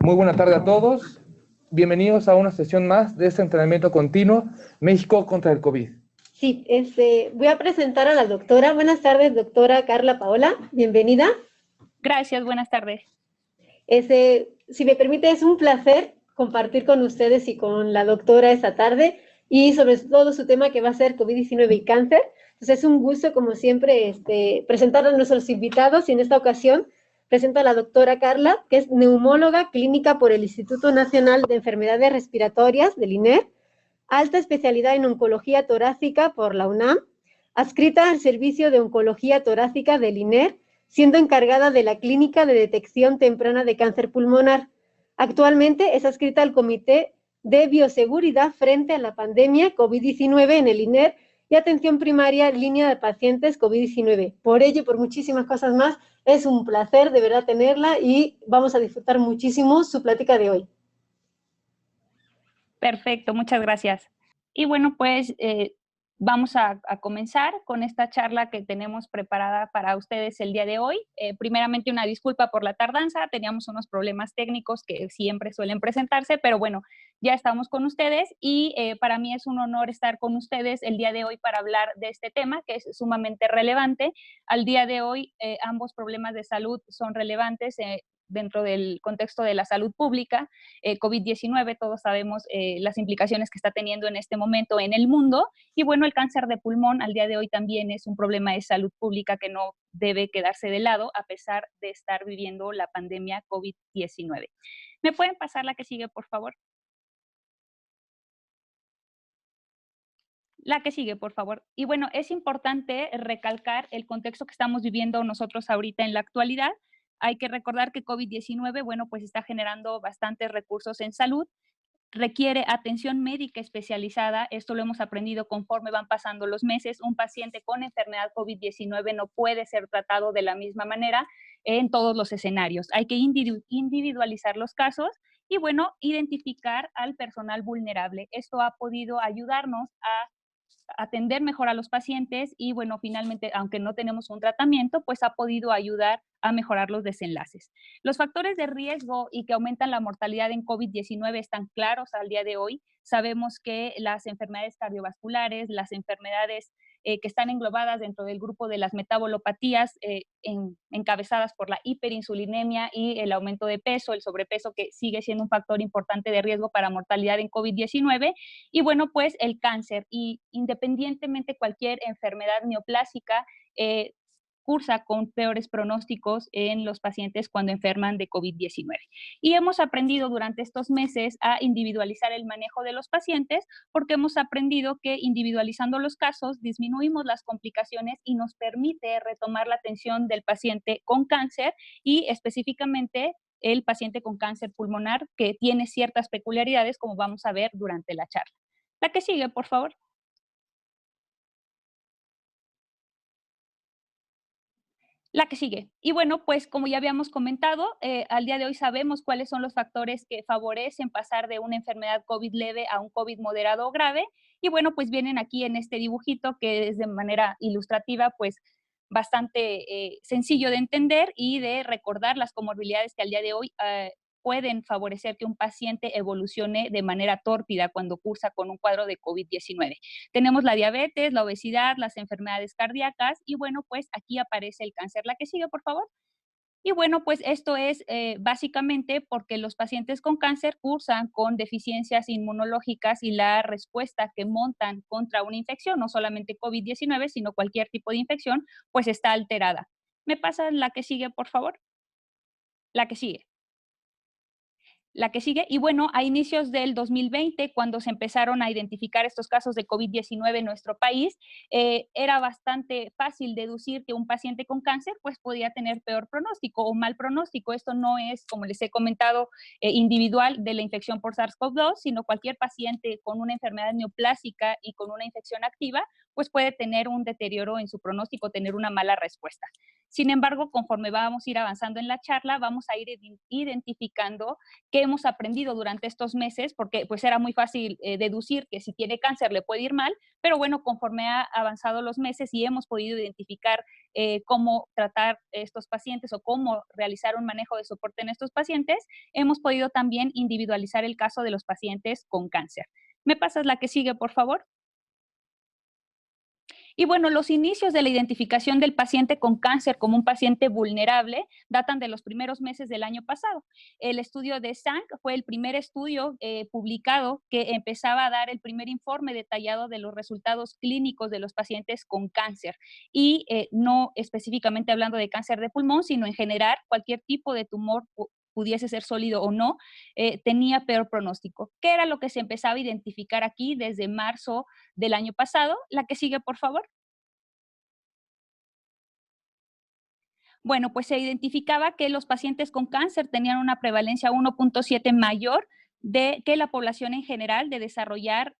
Muy buena tarde a todos. Bienvenidos a una sesión más de este entrenamiento continuo México contra el COVID. Sí, voy a presentar a la doctora. Buenas tardes, doctora Carla Paola. Bienvenida. Gracias, buenas tardes. Si me permite, es un placer compartir con ustedes y con la doctora esta tarde y sobre todo su tema que va a ser COVID-19 y cáncer. Entonces es un gusto, como siempre, presentar a nuestros invitados y en esta ocasión presento a la doctora Carla, que es neumóloga clínica por el Instituto Nacional de Enfermedades Respiratorias del INER, alta especialidad en oncología torácica por la UNAM, adscrita al Servicio de Oncología Torácica del INER, siendo encargada de la Clínica de Detección Temprana de Cáncer Pulmonar. Actualmente es adscrita al Comité de Bioseguridad frente a la pandemia COVID-19 en el INER y atención primaria línea de pacientes COVID-19. Por ello y por muchísimas cosas más, es un placer de verdad tenerla y vamos a disfrutar muchísimo su plática de hoy. Perfecto, muchas gracias. Y bueno, pues vamos a comenzar con esta charla que tenemos preparada para ustedes el día de hoy. Primeramente, una disculpa por la tardanza, teníamos unos problemas técnicos que siempre suelen presentarse, pero bueno, ya estamos con ustedes y para mí es un honor estar con ustedes el día de hoy para hablar de este tema que es sumamente relevante. Al día de hoy, ambos problemas de salud son relevantes dentro del contexto de la salud pública. COVID-19, todos sabemos las implicaciones que está teniendo en este momento en el mundo, y bueno, el cáncer de pulmón al día de hoy también es un problema de salud pública que no debe quedarse de lado a pesar de estar viviendo la pandemia COVID-19. ¿Me pueden pasar la que sigue, por favor? La que sigue, por favor. Y bueno, es importante recalcar el contexto que estamos viviendo nosotros ahorita en la actualidad. Hay que recordar que COVID-19, bueno, pues está generando bastantes recursos en salud, requiere atención médica especializada. Esto lo hemos aprendido conforme van pasando los meses. Un paciente con enfermedad COVID-19 no puede ser tratado de la misma manera en todos los escenarios. Hay que individualizar los casos y, bueno, identificar al personal vulnerable. Esto ha podido ayudarnos a atender mejor a los pacientes y, bueno, finalmente, aunque no tenemos un tratamiento, pues ha podido ayudar a mejorar los desenlaces. Los factores de riesgo y que aumentan la mortalidad en COVID-19 están claros al día de hoy. Sabemos que las enfermedades cardiovasculares, las enfermedades que están englobadas dentro del grupo de las metabolopatías encabezadas por la hiperinsulinemia y el aumento de peso, el sobrepeso, que sigue siendo un factor importante de riesgo para mortalidad en COVID-19, y bueno, pues el cáncer, y independientemente cualquier enfermedad neoplásica cursa con peores pronósticos en los pacientes cuando enferman de COVID-19. Y hemos aprendido durante estos meses a individualizar el manejo de los pacientes porque hemos aprendido que individualizando los casos disminuimos las complicaciones y nos permite retomar la atención del paciente con cáncer y específicamente el paciente con cáncer pulmonar, que tiene ciertas peculiaridades como vamos a ver durante la charla. La que sigue, por favor. La que sigue. Y bueno, pues como ya habíamos comentado, al día de hoy sabemos cuáles son los factores que favorecen pasar de una enfermedad COVID leve a un COVID moderado o grave. Y bueno, pues vienen aquí en este dibujito que es de manera ilustrativa, pues bastante sencillo de entender y de recordar las comorbilidades que al día de hoy pueden favorecer que un paciente evolucione de manera tórpida cuando cursa con un cuadro de COVID-19. Tenemos la diabetes, la obesidad, las enfermedades cardíacas y bueno, pues aquí aparece el cáncer. La que sigue, por favor. Y bueno, pues esto es básicamente porque los pacientes con cáncer cursan con deficiencias inmunológicas y la respuesta que montan contra una infección, no solamente COVID-19, sino cualquier tipo de infección, pues está alterada. ¿Me pasa la que sigue, por favor? La que sigue. La que sigue. Y bueno, a inicios del 2020, cuando se empezaron a identificar estos casos de COVID-19 en nuestro país, era bastante fácil deducir que un paciente con cáncer pues podía tener peor pronóstico o mal pronóstico. Esto no es, como les he comentado, individual de la infección por SARS-CoV-2, sino cualquier paciente con una enfermedad neoplásica y con una infección activa pues puede tener un deterioro en su pronóstico, tener una mala respuesta. Sin embargo, conforme vamos a ir avanzando en la charla, vamos a ir identificando qué hemos aprendido durante estos meses, porque pues era muy fácil deducir que si tiene cáncer le puede ir mal, pero bueno, conforme ha avanzado los meses y hemos podido identificar cómo tratar estos pacientes o cómo realizar un manejo de soporte en estos pacientes, hemos podido también individualizar el caso de los pacientes con cáncer. ¿Me pasas la que sigue, por favor? Y bueno, los inicios de la identificación del paciente con cáncer como un paciente vulnerable datan de los primeros meses del año pasado. El estudio de SANC fue el primer estudio publicado que empezaba a dar el primer informe detallado de los resultados clínicos de los pacientes con cáncer y no específicamente hablando de cáncer de pulmón, sino en general cualquier tipo de tumor pudiese ser sólido o no, tenía peor pronóstico. ¿Qué era lo que se empezaba a identificar aquí desde marzo del año pasado? La que sigue, por favor. Bueno, pues se identificaba que los pacientes con cáncer tenían una prevalencia 1.7 mayor de que la población en general de desarrollar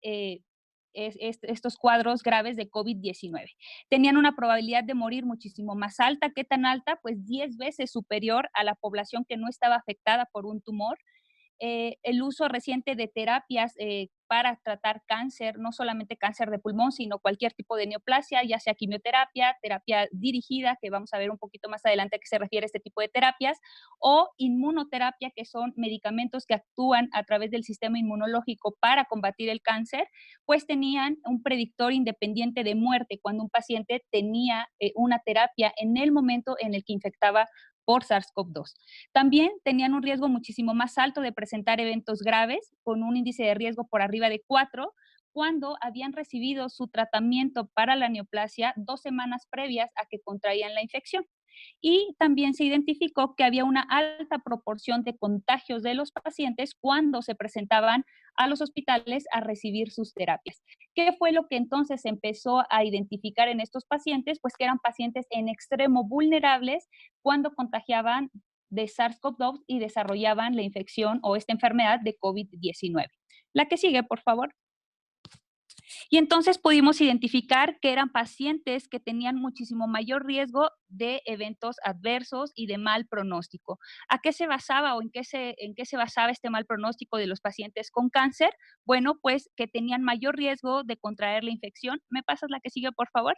estos cuadros graves de COVID-19. Tenían una probabilidad de morir muchísimo más alta. ¿Qué tan alta? Pues 10 veces superior a la población que no estaba afectada por un tumor. El uso reciente de terapias para tratar cáncer, no solamente cáncer de pulmón, sino cualquier tipo de neoplasia, ya sea quimioterapia, terapia dirigida, que vamos a ver un poquito más adelante a qué se refiere este tipo de terapias, o inmunoterapia, que son medicamentos que actúan a través del sistema inmunológico para combatir el cáncer, pues tenían un predictor independiente de muerte cuando un paciente tenía una terapia en el momento en el que infectaba por SARS-CoV-2. También tenían un riesgo muchísimo más alto de presentar eventos graves, con un índice de riesgo por arriba de 4, cuando habían recibido su tratamiento para la neoplasia 2 semanas previas a que contraían la infección. Y también se identificó que había una alta proporción de contagios de los pacientes cuando se presentaban a los hospitales a recibir sus terapias. ¿Qué fue lo que entonces se empezó a identificar en estos pacientes? Pues que eran pacientes en extremo vulnerables cuando contagiaban de SARS-CoV-2 y desarrollaban la infección o esta enfermedad de COVID-19. La que sigue, por favor. Y entonces pudimos identificar que eran pacientes que tenían muchísimo mayor riesgo de eventos adversos y de mal pronóstico. ¿A qué se basaba o en qué se basaba este mal pronóstico de los pacientes con cáncer? Bueno, pues que tenían mayor riesgo de contraer la infección. ¿Me pasas la que sigue, por favor?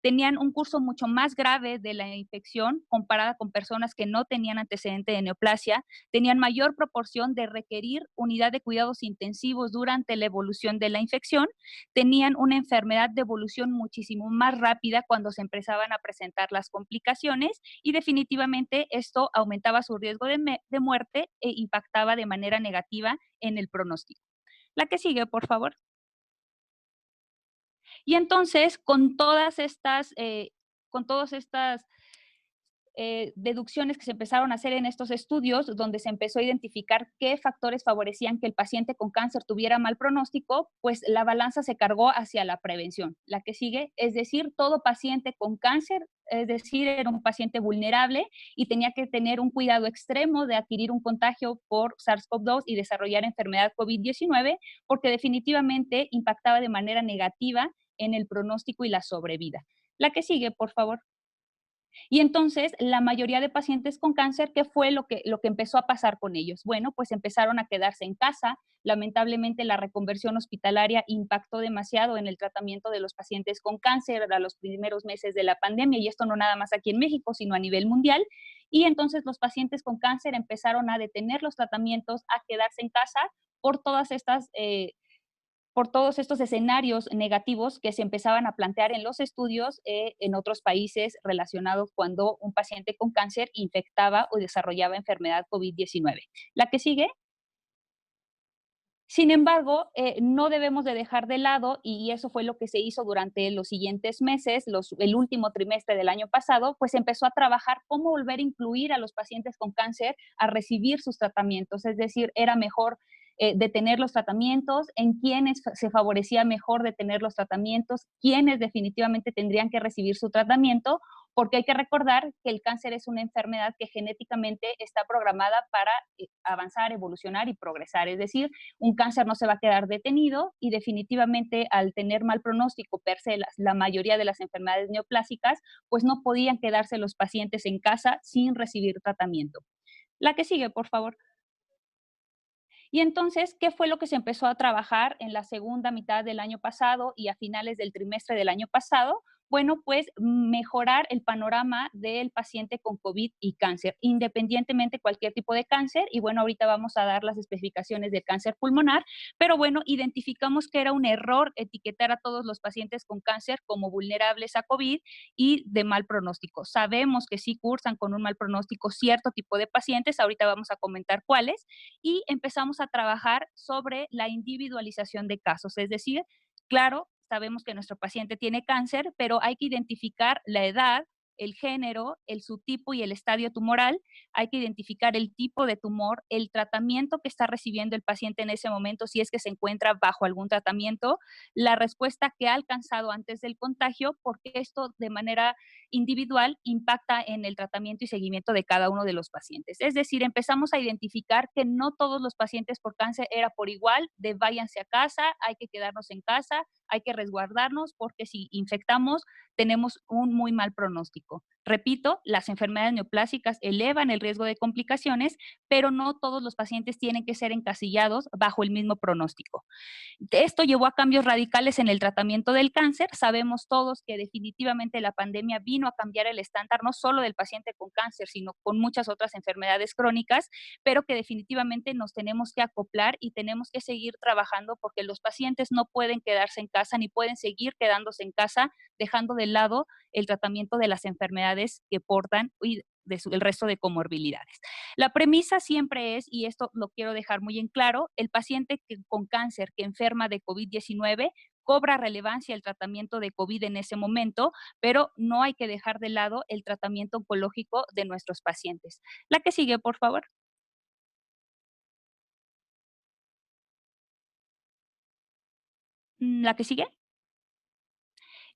Tenían un curso mucho más grave de la infección comparada con personas que no tenían antecedente de neoplasia, tenían mayor proporción de requerir unidad de cuidados intensivos durante la evolución de la infección, tenían una enfermedad de evolución muchísimo más rápida cuando se empezaban a presentar las complicaciones y definitivamente esto aumentaba su riesgo de muerte e impactaba de manera negativa en el pronóstico. La que sigue, por favor. Y entonces, con todas estas deducciones que se empezaron a hacer en estos estudios, donde se empezó a identificar qué factores favorecían que el paciente con cáncer tuviera mal pronóstico, pues la balanza se cargó hacia la prevención. La que sigue, es decir, todo paciente con cáncer, es decir, era un paciente vulnerable y tenía que tener un cuidado extremo de adquirir un contagio por SARS-CoV-2 y desarrollar enfermedad COVID-19, porque definitivamente impactaba de manera negativa en el pronóstico y la sobrevida. La que sigue, por favor. Y entonces, la mayoría de pacientes con cáncer, ¿qué fue lo que empezó a pasar con ellos? Bueno, pues empezaron a quedarse en casa. Lamentablemente, la reconversión hospitalaria impactó demasiado en el tratamiento de los pacientes con cáncer a los primeros meses de la pandemia, y esto no nada más aquí en México, sino a nivel mundial. Y entonces los pacientes con cáncer empezaron a detener los tratamientos, a quedarse en casa por todas estas por todos estos escenarios negativos que se empezaban a plantear en los estudios en otros países relacionados cuando un paciente con cáncer infectaba o desarrollaba enfermedad COVID-19. La que sigue. Sin embargo, no debemos de dejar de lado, y eso fue lo que se hizo durante los siguientes meses, el último trimestre del año pasado, pues empezó a trabajar cómo volver a incluir a los pacientes con cáncer a recibir sus tratamientos. Es decir, era mejor detener los tratamientos, en quienes se favorecía mejor detener los tratamientos, quienes definitivamente tendrían que recibir su tratamiento, porque hay que recordar que el cáncer es una enfermedad que genéticamente está programada para avanzar, evolucionar y progresar. Es decir, un cáncer no se va a quedar detenido y definitivamente al tener mal pronóstico per se la mayoría de las enfermedades neoplásicas, pues no podían quedarse los pacientes en casa sin recibir tratamiento. La que sigue, por favor. Y entonces, ¿qué fue lo que se empezó a trabajar en la segunda mitad del año pasado y a finales del trimestre del año pasado? Bueno, pues mejorar el panorama del paciente con COVID y cáncer, independientemente cualquier tipo de cáncer. Y bueno, ahorita vamos a dar las especificaciones del cáncer pulmonar, pero bueno, identificamos que era un error etiquetar a todos los pacientes con cáncer como vulnerables a COVID y de mal pronóstico. Sabemos que sí cursan con un mal pronóstico cierto tipo de pacientes, ahorita vamos a comentar cuáles, y empezamos a trabajar sobre la individualización de casos, es decir, claro, sabemos que nuestro paciente tiene cáncer, pero hay que identificar la edad, el género, el subtipo y el estadio tumoral. Hay que identificar el tipo de tumor, el tratamiento que está recibiendo el paciente en ese momento, si es que se encuentra bajo algún tratamiento, la respuesta que ha alcanzado antes del contagio, porque esto de manera individual impacta en el tratamiento y seguimiento de cada uno de los pacientes. Es decir, empezamos a identificar que no todos los pacientes por cáncer era por igual, de váyanse a casa, hay que quedarnos en casa, hay que resguardarnos porque si infectamos tenemos un muy mal pronóstico. Repito, las enfermedades neoplásicas elevan el riesgo de complicaciones, pero no todos los pacientes tienen que ser encasillados bajo el mismo pronóstico. Esto llevó a cambios radicales en el tratamiento del cáncer. Sabemos todos que definitivamente la pandemia vino a cambiar el estándar no solo del paciente con cáncer, sino con muchas otras enfermedades crónicas, pero que definitivamente nos tenemos que acoplar y tenemos que seguir trabajando porque los pacientes no pueden quedarse en casa ni pueden seguir quedándose en casa, dejando de lado el tratamiento de las enfermedades que portan y el resto de comorbilidades. La premisa siempre es, y esto lo quiero dejar muy en claro, el paciente con cáncer que enferma de COVID-19 cobra relevancia el tratamiento de COVID en ese momento, pero no hay que dejar de lado el tratamiento oncológico de nuestros pacientes. La que sigue, por favor. La que sigue.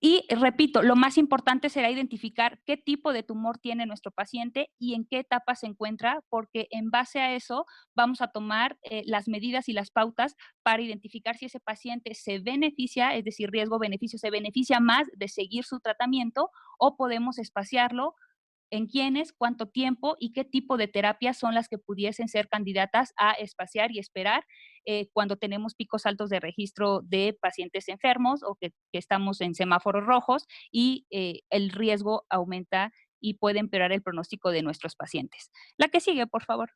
Y repito, lo más importante será identificar qué tipo de tumor tiene nuestro paciente y en qué etapa se encuentra, porque en base a eso vamos a tomar las medidas y las pautas para identificar si ese paciente se beneficia, es decir, riesgo-beneficio, se beneficia más de seguir su tratamiento o podemos espaciarlo en quiénes, cuánto tiempo y qué tipo de terapias son las que pudiesen ser candidatas a espaciar y esperar cuando tenemos picos altos de registro de pacientes enfermos o que estamos en semáforos rojos y el riesgo aumenta y puede empeorar el pronóstico de nuestros pacientes. La que sigue, por favor.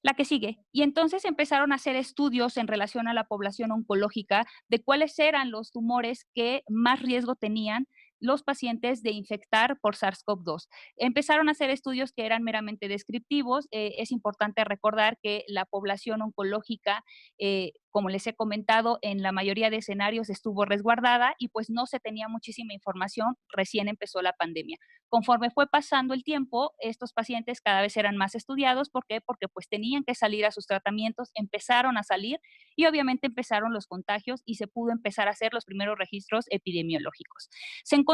La que sigue. Y entonces empezaron a hacer estudios en relación a la población oncológica de cuáles eran los tumores que más riesgo tenían los pacientes de infectar por SARS-CoV-2. Empezaron a hacer estudios que eran meramente descriptivos. Es importante recordar que la población oncológica, como les he comentado, en la mayoría de escenarios estuvo resguardada y pues no se tenía muchísima información, recién empezó la pandemia. Conforme fue pasando el tiempo, estos pacientes cada vez eran más estudiados. ¿Por qué? Porque pues tenían que salir a sus tratamientos, empezaron a salir y obviamente empezaron los contagios y se pudo empezar a hacer los primeros registros epidemiológicos. Se encontró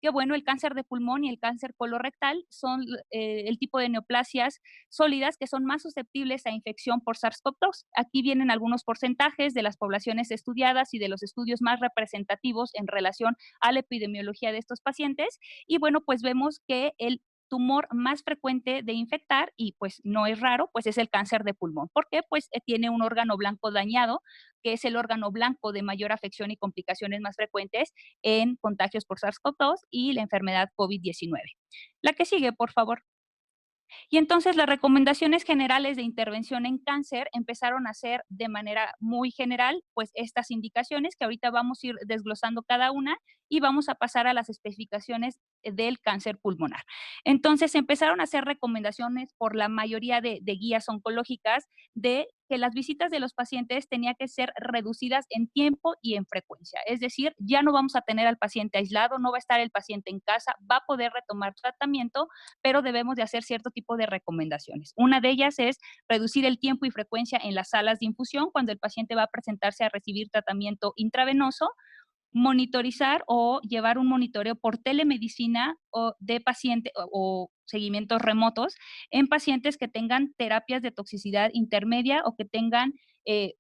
que bueno, el cáncer de pulmón y el cáncer colorectal son el tipo de neoplasias sólidas que son más susceptibles a infección por SARS-CoV-2. Aquí vienen algunos porcentajes de las poblaciones estudiadas y de los estudios más representativos en relación a la epidemiología de estos pacientes. Y bueno, pues vemos que el tumor más frecuente de infectar, y pues no es raro, pues es el cáncer de pulmón. ¿Por qué? Pues tiene un órgano blanco dañado, que es el órgano blanco de mayor afección y complicaciones más frecuentes en contagios por SARS-CoV-2 y la enfermedad COVID-19. La que sigue, por favor. Y entonces las recomendaciones generales de intervención en cáncer empezaron a ser de manera muy general, pues estas indicaciones que ahorita vamos a ir desglosando cada una y vamos a pasar a las especificaciones del cáncer pulmonar. Entonces empezaron a hacer recomendaciones por la mayoría de guías oncológicas de que las visitas de los pacientes tenían que ser reducidas en tiempo y en frecuencia. Es decir, ya no vamos a tener al paciente aislado, no va a estar el paciente en casa, va a poder retomar tratamiento, pero debemos de hacer cierto tipo de recomendaciones. Una de ellas es reducir el tiempo y frecuencia en las salas de infusión cuando el paciente va a presentarse a recibir tratamiento intravenoso. monitorizar o llevar un monitoreo por telemedicina o de paciente o seguimientos remotos en pacientes que tengan terapias de toxicidad intermedia o que tengan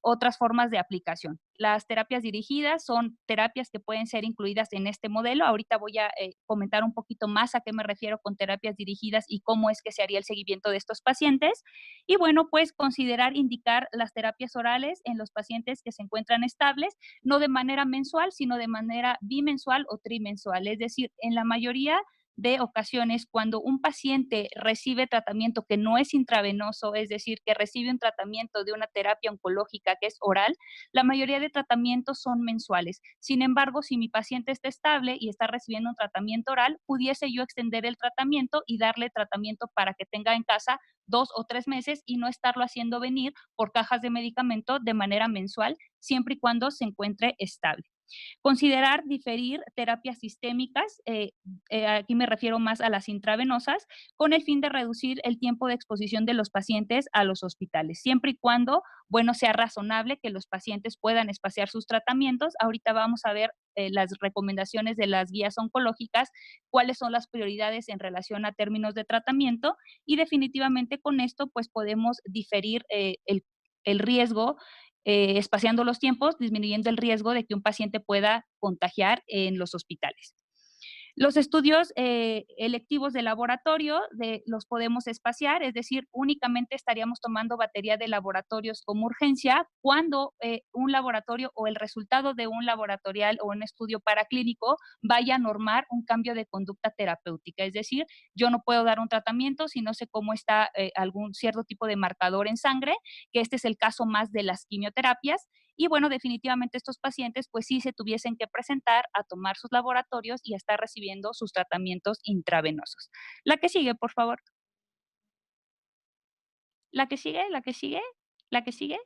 otras formas de aplicación. Las terapias dirigidas son terapias que pueden ser incluidas en este modelo. Ahorita voy a comentar un poquito más a qué me refiero con terapias dirigidas y cómo es que se haría el seguimiento de estos pacientes. Y bueno, pues considerar indicar las terapias orales en los pacientes que se encuentran estables, no de manera mensual, sino de manera bimensual o trimensual. Es decir, en la mayoría de ocasiones, cuando un paciente recibe tratamiento que no es intravenoso, es decir, que recibe un tratamiento de una terapia oncológica que es oral, la mayoría de tratamientos son mensuales. Sin embargo, si mi paciente está estable y está recibiendo un tratamiento oral, pudiese yo extender el tratamiento y darle tratamiento para que tenga en casa 2 o 3 meses y no estarlo haciendo venir por cajas de medicamento de manera mensual, siempre y cuando se encuentre estable. Considerar diferir terapias sistémicas, aquí me refiero más a las intravenosas, con el fin de reducir el tiempo de exposición de los pacientes a los hospitales, siempre y cuando, bueno, sea razonable que los pacientes puedan espaciar sus tratamientos. Ahorita vamos a ver las recomendaciones de las guías oncológicas, cuáles son las prioridades en relación a términos de tratamiento y definitivamente con esto pues podemos diferir el riesgo espaciando los tiempos, disminuyendo el riesgo de que un paciente pueda contagiar en los hospitales. Los estudios electivos de laboratorio los podemos espaciar, es decir, únicamente estaríamos tomando batería de laboratorios como urgencia cuando un laboratorio o el resultado de un laboratorial o un estudio paraclínico vaya a normar un cambio de conducta terapéutica. Es decir, yo no puedo dar un tratamiento si no sé cómo está algún cierto tipo de marcador en sangre, que este es el caso más de las quimioterapias. Y bueno, definitivamente estos pacientes pues sí se tuviesen que presentar a tomar sus laboratorios y a estar recibiendo sus tratamientos intravenosos. La que sigue, por favor. La que sigue, la que sigue, la que sigue,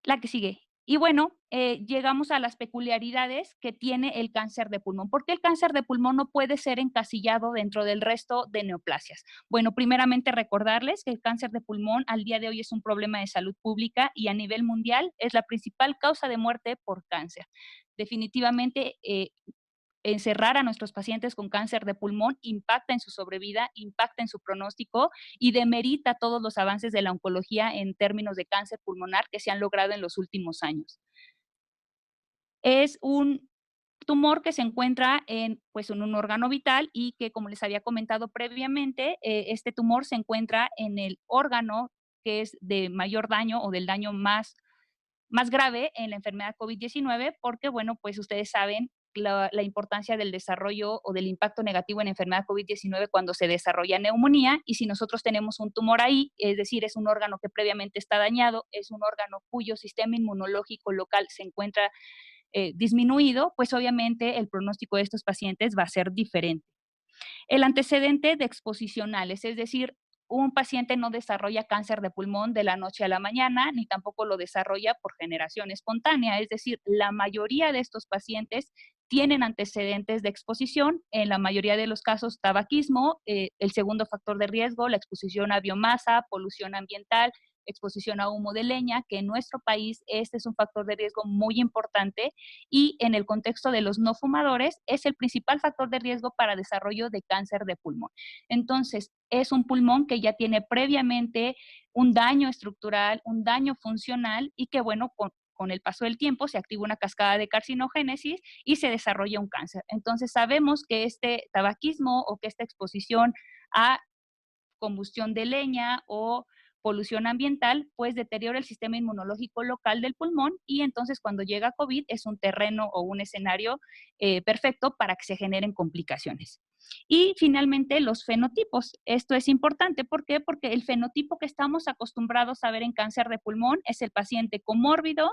la que sigue. Y bueno, llegamos a las peculiaridades que tiene el cáncer de pulmón. ¿Por qué el cáncer de pulmón no puede ser encasillado dentro del resto de neoplasias? Bueno, primeramente recordarles que el cáncer de pulmón al día de hoy es un problema de salud pública y a nivel mundial es la principal causa de muerte por cáncer. Definitivamente, encerrar a nuestros pacientes con cáncer de pulmón impacta en su sobrevida, impacta en su pronóstico y demerita todos los avances de la oncología en términos de cáncer pulmonar que se han logrado en los últimos años. Es un tumor que se encuentra pues, en un órgano vital y que, como les había comentado previamente, este tumor se encuentra en el órgano que es de mayor daño o del daño más grave en la enfermedad COVID-19, porque, bueno, pues ustedes saben la importancia del desarrollo o del impacto negativo en la enfermedad COVID-19 cuando se desarrolla neumonía, y si nosotros tenemos un tumor ahí, es decir, es un órgano que previamente está dañado, es un órgano cuyo sistema inmunológico local se encuentra disminuido, pues obviamente el pronóstico de estos pacientes va a ser diferente. El antecedente de exposicionales, es decir, un paciente no desarrolla cáncer de pulmón de la noche a la mañana, ni tampoco lo desarrolla por generación espontánea. Es decir, la mayoría de estos pacientes tienen antecedentes de exposición, en la mayoría de los casos tabaquismo, el segundo factor de riesgo, la exposición a biomasa, polución ambiental, exposición a humo de leña, que en nuestro país este es un factor de riesgo muy importante y en el contexto de los no fumadores es el principal factor de riesgo para desarrollo de cáncer de pulmón. Entonces, es un pulmón que ya tiene previamente un daño estructural, un daño funcional y que, bueno, con el paso del tiempo se activa una cascada de carcinogénesis y se desarrolla un cáncer. Entonces, sabemos que este tabaquismo o que esta exposición a combustión de leña o polución ambiental, pues deteriora el sistema inmunológico local del pulmón y entonces cuando llega COVID es un terreno o un escenario perfecto para que se generen complicaciones. Y finalmente los fenotipos. Esto es importante. ¿Por qué? Porque el fenotipo que estamos acostumbrados a ver en cáncer de pulmón es el paciente comórbido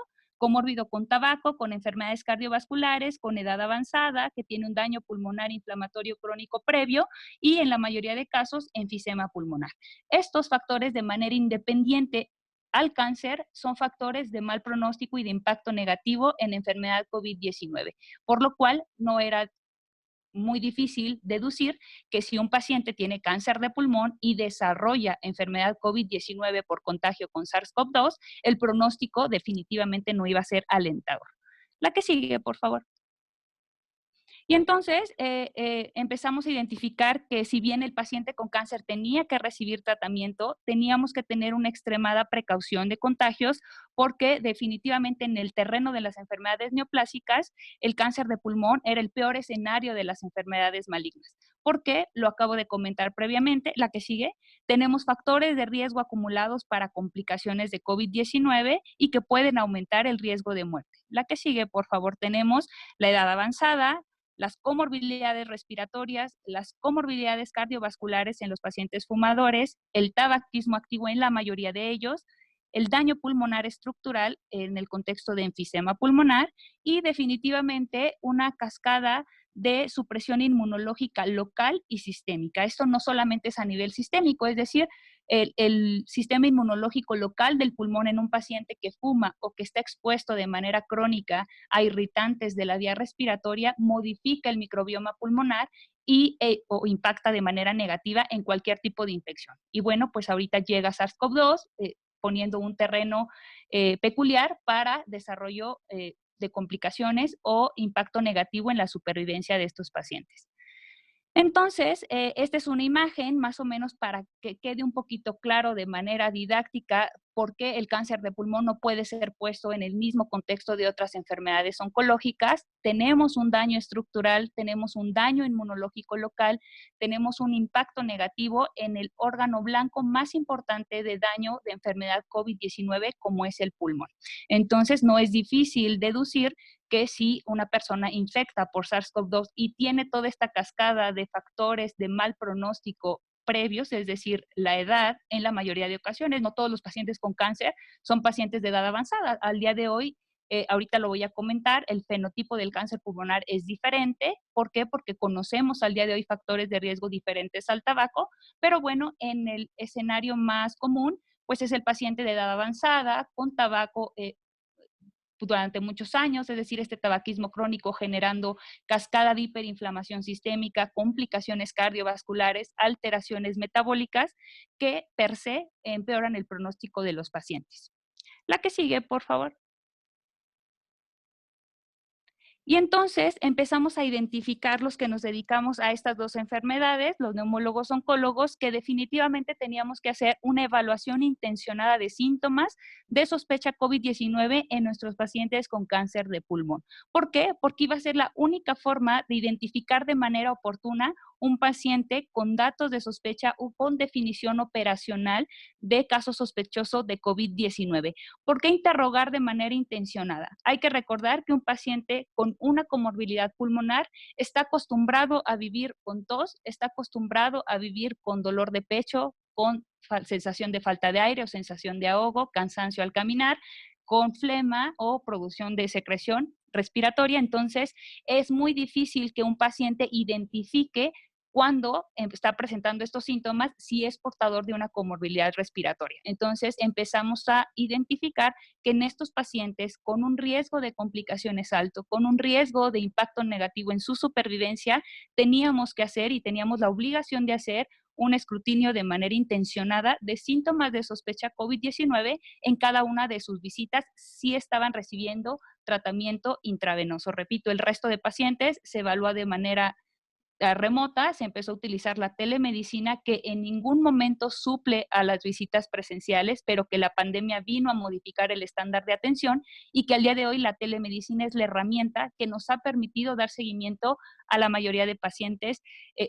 con tabaco, con enfermedades cardiovasculares, con edad avanzada, que tiene un daño pulmonar inflamatorio crónico previo y en la mayoría de casos enfisema pulmonar. Estos factores de manera independiente al cáncer son factores de mal pronóstico y de impacto negativo en enfermedad COVID-19, por lo cual no era muy difícil deducir que si un paciente tiene cáncer de pulmón y desarrolla enfermedad COVID-19 por contagio con SARS-CoV-2, el pronóstico definitivamente no iba a ser alentador. La que sigue, por favor. Y entonces empezamos a identificar que si bien el paciente con cáncer tenía que recibir tratamiento, teníamos que tener una extremada precaución de contagios porque definitivamente en el terreno de las enfermedades neoplásicas, el cáncer de pulmón era el peor escenario de las enfermedades malignas. Porque, lo acabo de comentar previamente, la que sigue, tenemos factores de riesgo acumulados para complicaciones de COVID-19 y que pueden aumentar el riesgo de muerte. La que sigue, por favor, tenemos la edad avanzada, las comorbilidades respiratorias, las comorbilidades cardiovasculares en los pacientes fumadores, el tabaquismo activo en la mayoría de ellos, el daño pulmonar estructural en el contexto de enfisema pulmonar y definitivamente una cascada de supresión inmunológica local y sistémica. Esto no solamente es a nivel sistémico, es decir, el sistema inmunológico local del pulmón en un paciente que fuma o que está expuesto de manera crónica a irritantes de la vía respiratoria modifica el microbioma pulmonar y o impacta de manera negativa en cualquier tipo de infección. Y bueno, pues ahorita llega SARS-CoV-2 poniendo un terreno peculiar para desarrollo de complicaciones o impacto negativo en la supervivencia de estos pacientes. Entonces, esta es una imagen más o menos para que quede un poquito claro de manera didáctica por qué el cáncer de pulmón no puede ser puesto en el mismo contexto de otras enfermedades oncológicas. Tenemos un daño estructural, tenemos un daño inmunológico local, tenemos un impacto negativo en el órgano blanco más importante de daño de enfermedad COVID-19 como es el pulmón. Entonces, no es difícil deducir que si una persona infecta por SARS-CoV-2 y tiene toda esta cascada de factores de mal pronóstico previos, es decir, la edad, en la mayoría de ocasiones, no todos los pacientes con cáncer son pacientes de edad avanzada. Al día de hoy, ahorita lo voy a comentar, el fenotipo del cáncer pulmonar es diferente. ¿Por qué? Porque conocemos al día de hoy factores de riesgo diferentes al tabaco, pero bueno, en el escenario más común, pues es el paciente de edad avanzada, con tabaco durante muchos años, es decir, este tabaquismo crónico generando cascada de hiperinflamación sistémica, complicaciones cardiovasculares, alteraciones metabólicas que per se empeoran el pronóstico de los pacientes. La que sigue, por favor. Y entonces empezamos a identificar los que nos dedicamos a estas dos enfermedades, los neumólogos oncólogos, que definitivamente teníamos que hacer una evaluación intencionada de síntomas de sospecha COVID-19 en nuestros pacientes con cáncer de pulmón. ¿Por qué? Porque iba a ser la única forma de identificar de manera oportuna un paciente con datos de sospecha o con definición operacional de caso sospechoso de COVID-19. ¿Por qué interrogar de manera intencionada? Hay que recordar que un paciente con una comorbilidad pulmonar está acostumbrado a vivir con tos, está acostumbrado a vivir con dolor de pecho, con sensación de falta de aire o sensación de ahogo, cansancio al caminar, con flema o producción de secreción respiratoria. Entonces, es muy difícil que un paciente identifique cuando está presentando estos síntomas si es portador de una comorbilidad respiratoria. Entonces, empezamos a identificar que en estos pacientes con un riesgo de complicaciones alto, con un riesgo de impacto negativo en su supervivencia, teníamos que hacer y teníamos la obligación de hacer un escrutinio de manera intencionada de síntomas de sospecha COVID-19 en cada una de sus visitas si estaban recibiendo tratamiento intravenoso. Repito, el resto de pacientes se evalúa de manera remota, se empezó a utilizar la telemedicina que en ningún momento suple a las visitas presenciales, pero que la pandemia vino a modificar el estándar de atención y que al día de hoy la telemedicina es la herramienta que nos ha permitido dar seguimiento a la mayoría de pacientes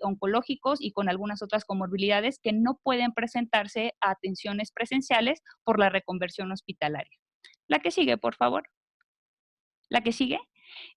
oncológicos y con algunas otras comorbilidades que no pueden presentarse a atenciones presenciales por la reconversión hospitalaria. La que sigue, por favor. La que sigue.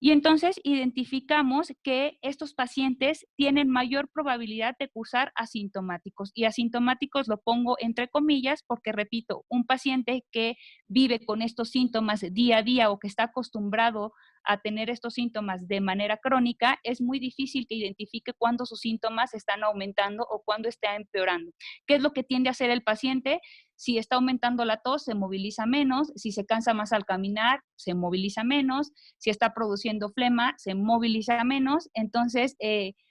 Y entonces identificamos que estos pacientes tienen mayor probabilidad de cursar asintomáticos. Y asintomáticos lo pongo entre comillas porque, repito, un paciente que vive con estos síntomas día a día o que está acostumbrado a tener estos síntomas de manera crónica, es muy difícil que identifique cuándo sus síntomas están aumentando o cuándo está empeorando. ¿Qué es lo que tiende a hacer el paciente? Si está aumentando la tos, se moviliza menos. Si se cansa más al caminar, se moviliza menos. Si está produciendo flema, se moviliza menos. Entonces,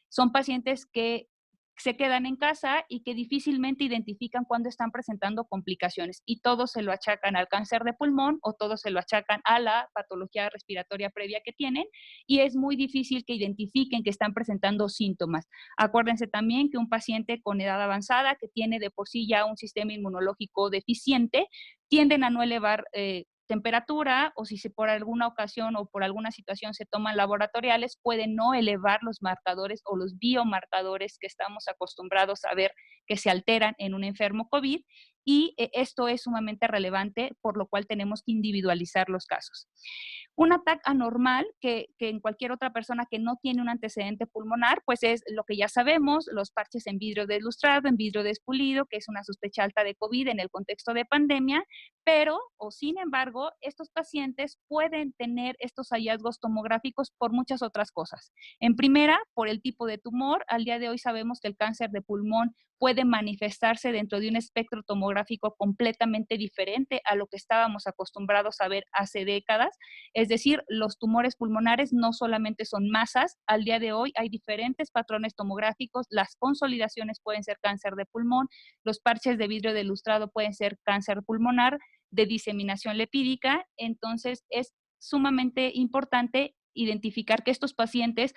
son pacientes que se quedan en casa y que difícilmente identifican cuando están presentando complicaciones y todos se lo achacan al cáncer de pulmón o todos se lo achacan a la patología respiratoria previa que tienen y es muy difícil que identifiquen que están presentando síntomas. Acuérdense también que un paciente con edad avanzada que tiene de por sí ya un sistema inmunológico deficiente tienden a no elevar temperatura o si por alguna ocasión o por alguna situación se toman laboratoriales, pueden no elevar los marcadores o los biomarcadores que estamos acostumbrados a ver que se alteran en un enfermo COVID y esto es sumamente relevante, por lo cual tenemos que individualizar los casos. Un ataque anormal que en cualquier otra persona que no tiene un antecedente pulmonar, pues es lo que ya sabemos, los parches en vidrio deslustrado, en vidrio despulido, que es una sospecha alta de COVID en el contexto de pandemia, pero, o sin embargo, estos pacientes pueden tener estos hallazgos tomográficos por muchas otras cosas. En primera, por el tipo de tumor. Al día de hoy sabemos que el cáncer de pulmón puede manifestarse dentro de un espectro tomográfico completamente diferente a lo que estábamos acostumbrados a ver hace décadas. Es decir, los tumores pulmonares no solamente son masas, al día de hoy hay diferentes patrones tomográficos, las consolidaciones pueden ser cáncer de pulmón, los parches de vidrio deslustrado pueden ser cáncer pulmonar de diseminación lipídica, entonces es sumamente importante identificar que estos pacientes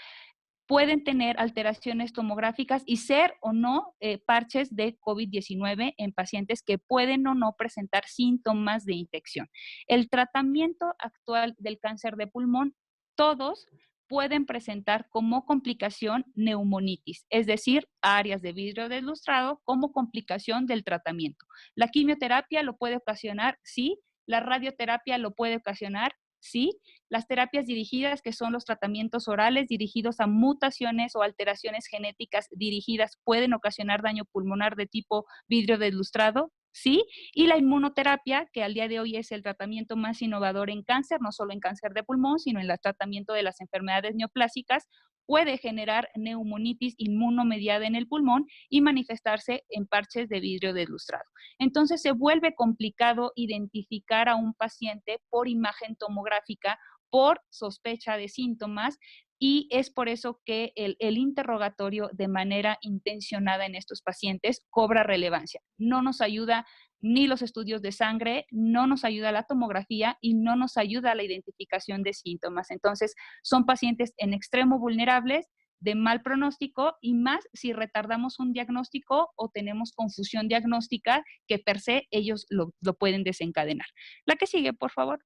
pueden tener alteraciones tomográficas y ser o no parches de COVID-19 en pacientes que pueden o no presentar síntomas de infección. El tratamiento actual del cáncer de pulmón, todos pueden presentar como complicación neumonitis, es decir, áreas de vidrio deslustrado como complicación del tratamiento. La quimioterapia lo puede ocasionar, sí. La radioterapia lo puede ocasionar, sí. Las terapias dirigidas, que son los tratamientos orales dirigidos a mutaciones o alteraciones genéticas dirigidas, pueden ocasionar daño pulmonar de tipo vidrio deslustrado, sí. Y la inmunoterapia, que al día de hoy es el tratamiento más innovador en cáncer, no solo en cáncer de pulmón, sino en el tratamiento de las enfermedades neoplásicas, puede generar neumonitis inmunomediada en el pulmón y manifestarse en parches de vidrio deslustrado. Entonces se vuelve complicado identificar a un paciente por imagen tomográfica, por sospecha de síntomas, y es por eso que el interrogatorio de manera intencionada en estos pacientes cobra relevancia. No nos ayuda ni los estudios de sangre, no nos ayuda la tomografía y no nos ayuda la identificación de síntomas. Entonces, son pacientes en extremo vulnerables, de mal pronóstico y más si retardamos un diagnóstico o tenemos confusión diagnóstica que per se ellos lo pueden desencadenar. La que sigue, por favor.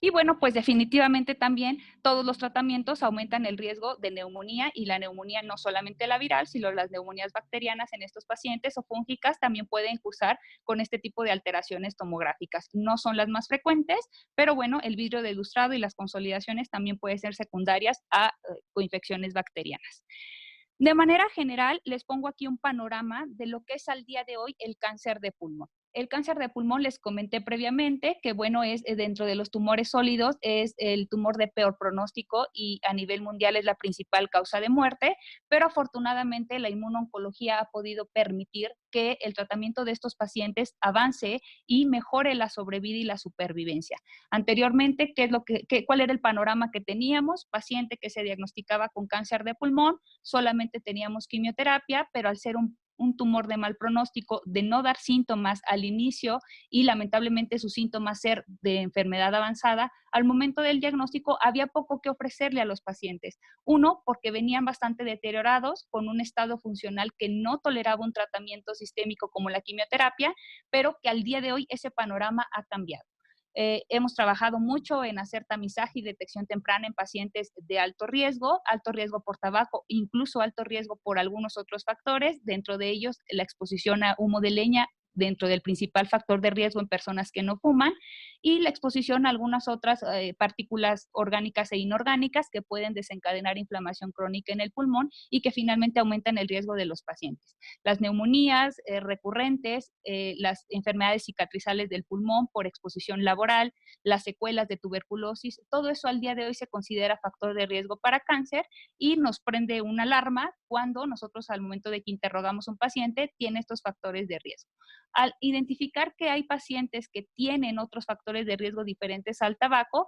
Y bueno, pues definitivamente también todos los tratamientos aumentan el riesgo de neumonía y la neumonía no solamente la viral, sino las neumonías bacterianas en estos pacientes o fúngicas también pueden cursar con este tipo de alteraciones tomográficas. No son las más frecuentes, pero bueno, el vidrio deslustrado y las consolidaciones también pueden ser secundarias a coinfecciones bacterianas. De manera general, les pongo aquí un panorama de lo que es al día de hoy el cáncer de pulmón. El cáncer de pulmón les comenté previamente que, bueno, es dentro de los tumores sólidos, es el tumor de peor pronóstico y a nivel mundial es la principal causa de muerte, pero afortunadamente la inmunoncología ha podido permitir que el tratamiento de estos pacientes avance y mejore la sobrevida y la supervivencia. Anteriormente, ¿cuál era el panorama que teníamos? Paciente que se diagnosticaba con cáncer de pulmón, solamente teníamos quimioterapia, pero al ser un tumor de mal pronóstico, de no dar síntomas al inicio y lamentablemente sus síntomas ser de enfermedad avanzada, al momento del diagnóstico había poco que ofrecerle a los pacientes. Uno, porque venían bastante deteriorados, con un estado funcional que no toleraba un tratamiento sistémico como la quimioterapia, pero que al día de hoy ese panorama ha cambiado. Hemos trabajado mucho en hacer tamizaje y detección temprana en pacientes de alto riesgo por tabaco, incluso alto riesgo por algunos otros factores, dentro de ellos la exposición a humo de leña dentro del principal factor de riesgo en personas que no fuman, y la exposición a algunas otras partículas orgánicas e inorgánicas que pueden desencadenar inflamación crónica en el pulmón y que finalmente aumentan el riesgo de los pacientes. Las neumonías recurrentes, las enfermedades cicatrizales del pulmón por exposición laboral, las secuelas de tuberculosis, todo eso al día de hoy se considera factor de riesgo para cáncer y nos prende una alarma cuando nosotros al momento de que interrogamos a un paciente tiene estos factores de riesgo. Al identificar que hay pacientes que tienen otros factores de riesgo diferentes al tabaco,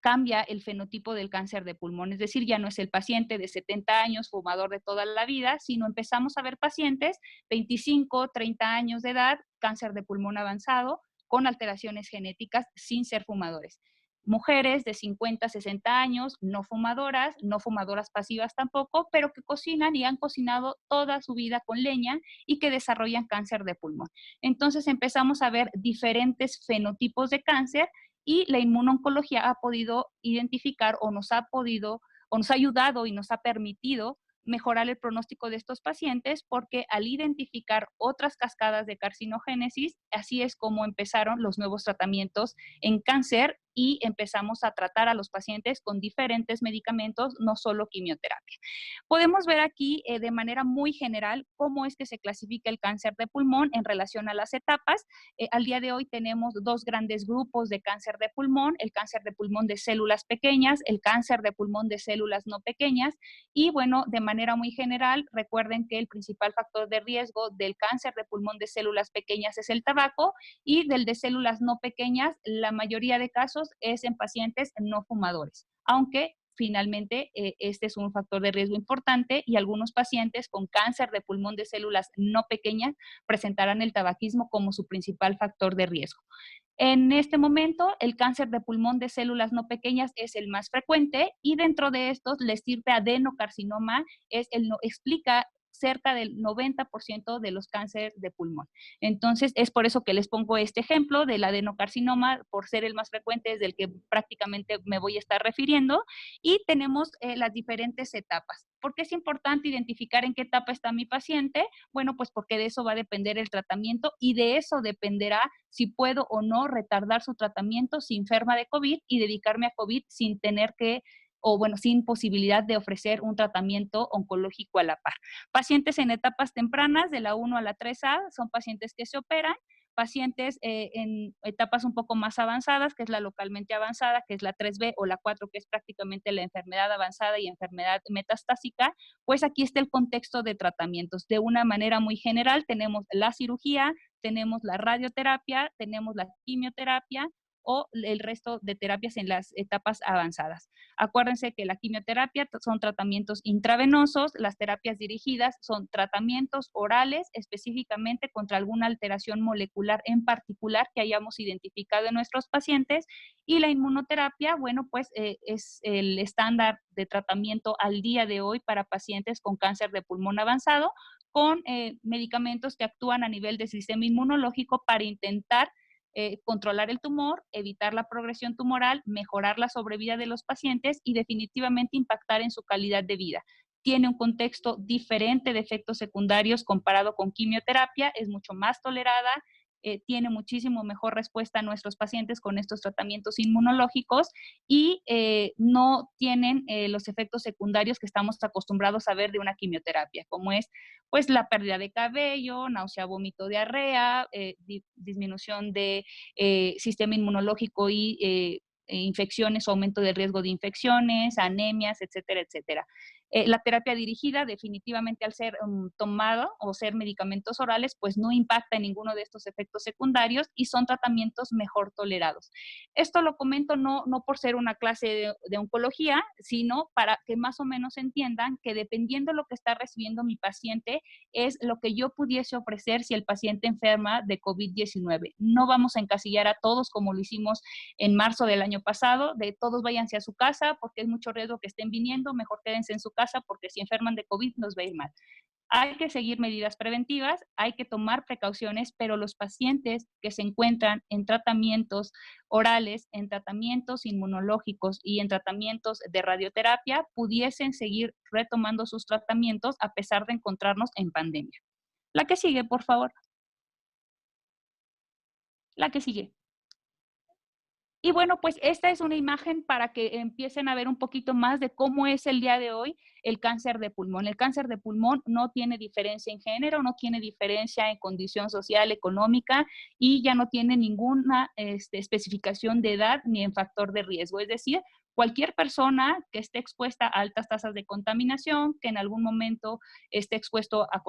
cambia el fenotipo del cáncer de pulmón, es decir, ya no es el paciente de 70 años, fumador de toda la vida, sino empezamos a ver pacientes 25, 30 años de edad, cáncer de pulmón avanzado, con alteraciones genéticas sin ser fumadores. Mujeres de 50, 60 años, no fumadoras pasivas tampoco, pero que cocinan y han cocinado toda su vida con leña y que desarrollan cáncer de pulmón. Entonces empezamos a ver diferentes fenotipos de cáncer y la inmunoncología ha podido identificar o nos ha ayudado y nos ha permitido mejorar el pronóstico de estos pacientes porque al identificar otras cascadas de carcinogénesis, así es como empezaron los nuevos tratamientos en cáncer y empezamos a tratar a los pacientes con diferentes medicamentos, no solo quimioterapia. Podemos ver aquí de manera muy general cómo es que se clasifica el cáncer de pulmón en relación a las etapas. Al día de hoy tenemos dos grandes grupos de cáncer de pulmón, el cáncer de pulmón de células pequeñas, el cáncer de pulmón de células no pequeñas y bueno, de manera muy general, recuerden que el principal factor de riesgo del cáncer de pulmón de células pequeñas es el tabaco y del de células no pequeñas, la mayoría de casos es en pacientes no fumadores, aunque finalmente este es un factor de riesgo importante y algunos pacientes con cáncer de pulmón de células no pequeñas presentarán el tabaquismo como su principal factor de riesgo. En este momento, el cáncer de pulmón de células no pequeñas es el más frecuente y dentro de estos, la estirpe adenocarcinoma explica cerca del 90% de los cánceres de pulmón. Entonces, es por eso que les pongo este ejemplo del adenocarcinoma, por ser el más frecuente, es del que prácticamente me voy a estar refiriendo, y tenemos las diferentes etapas. ¿Por qué es importante identificar en qué etapa está mi paciente? Bueno, pues porque de eso va a depender el tratamiento y de eso dependerá si puedo o no retardar su tratamiento si enferma de COVID y dedicarme a COVID sin tener que sin posibilidad de ofrecer un tratamiento oncológico a la par. Pacientes en etapas tempranas, de la 1 a la 3A, son pacientes que se operan. Pacientes en etapas un poco más avanzadas, que es la localmente avanzada, que es la 3B o la 4, que es prácticamente la enfermedad avanzada y enfermedad metastásica, pues aquí está el contexto de tratamientos. De una manera muy general, tenemos la cirugía, tenemos la radioterapia, tenemos la quimioterapia, o el resto de terapias en las etapas avanzadas. Acuérdense que la quimioterapia son tratamientos intravenosos, las terapias dirigidas son tratamientos orales específicamente contra alguna alteración molecular en particular que hayamos identificado en nuestros pacientes y la inmunoterapia, bueno, pues es el estándar de tratamiento al día de hoy para pacientes con cáncer de pulmón avanzado con medicamentos que actúan a nivel del sistema inmunológico para intentar controlar el tumor, evitar la progresión tumoral, mejorar la sobrevida de los pacientes y definitivamente impactar en su calidad de vida. Tiene un contexto diferente de efectos secundarios comparado con quimioterapia, es mucho más tolerada, tiene muchísimo mejor respuesta a nuestros pacientes con estos tratamientos inmunológicos y no tienen los efectos secundarios que estamos acostumbrados a ver de una quimioterapia, como es pues la pérdida de cabello, náusea, vómito, diarrea, disminución de sistema inmunológico y infecciones o aumento del riesgo de infecciones, anemias, etcétera, etcétera. La terapia dirigida definitivamente al ser tomado o ser medicamentos orales, pues no impacta en ninguno de estos efectos secundarios y son tratamientos mejor tolerados. Esto lo comento no por ser una clase de oncología, sino para que más o menos entiendan que dependiendo de lo que está recibiendo mi paciente, es lo que yo pudiese ofrecer si el paciente enferma de COVID-19. No vamos a encasillar a todos como lo hicimos en marzo del año pasado, de todos váyanse a su casa porque es mucho riesgo que estén viniendo, mejor quédense en su casa porque si enferman de COVID nos va a ir mal. Hay que seguir medidas preventivas, hay que tomar precauciones, pero los pacientes que se encuentran en tratamientos orales, en tratamientos inmunológicos y en tratamientos de radioterapia pudiesen seguir retomando sus tratamientos a pesar de encontrarnos en pandemia. La que sigue, por favor. La que sigue. Y bueno, pues esta es una imagen para que empiecen a ver un poquito más de cómo es el día de hoy el cáncer de pulmón. El cáncer de pulmón no tiene diferencia en género, no tiene diferencia en condición social, económica y ya no tiene ninguna especificación de edad ni en factor de riesgo. Es decir, cualquier persona que esté expuesta a altas tasas de contaminación, que en algún momento esté expuesto a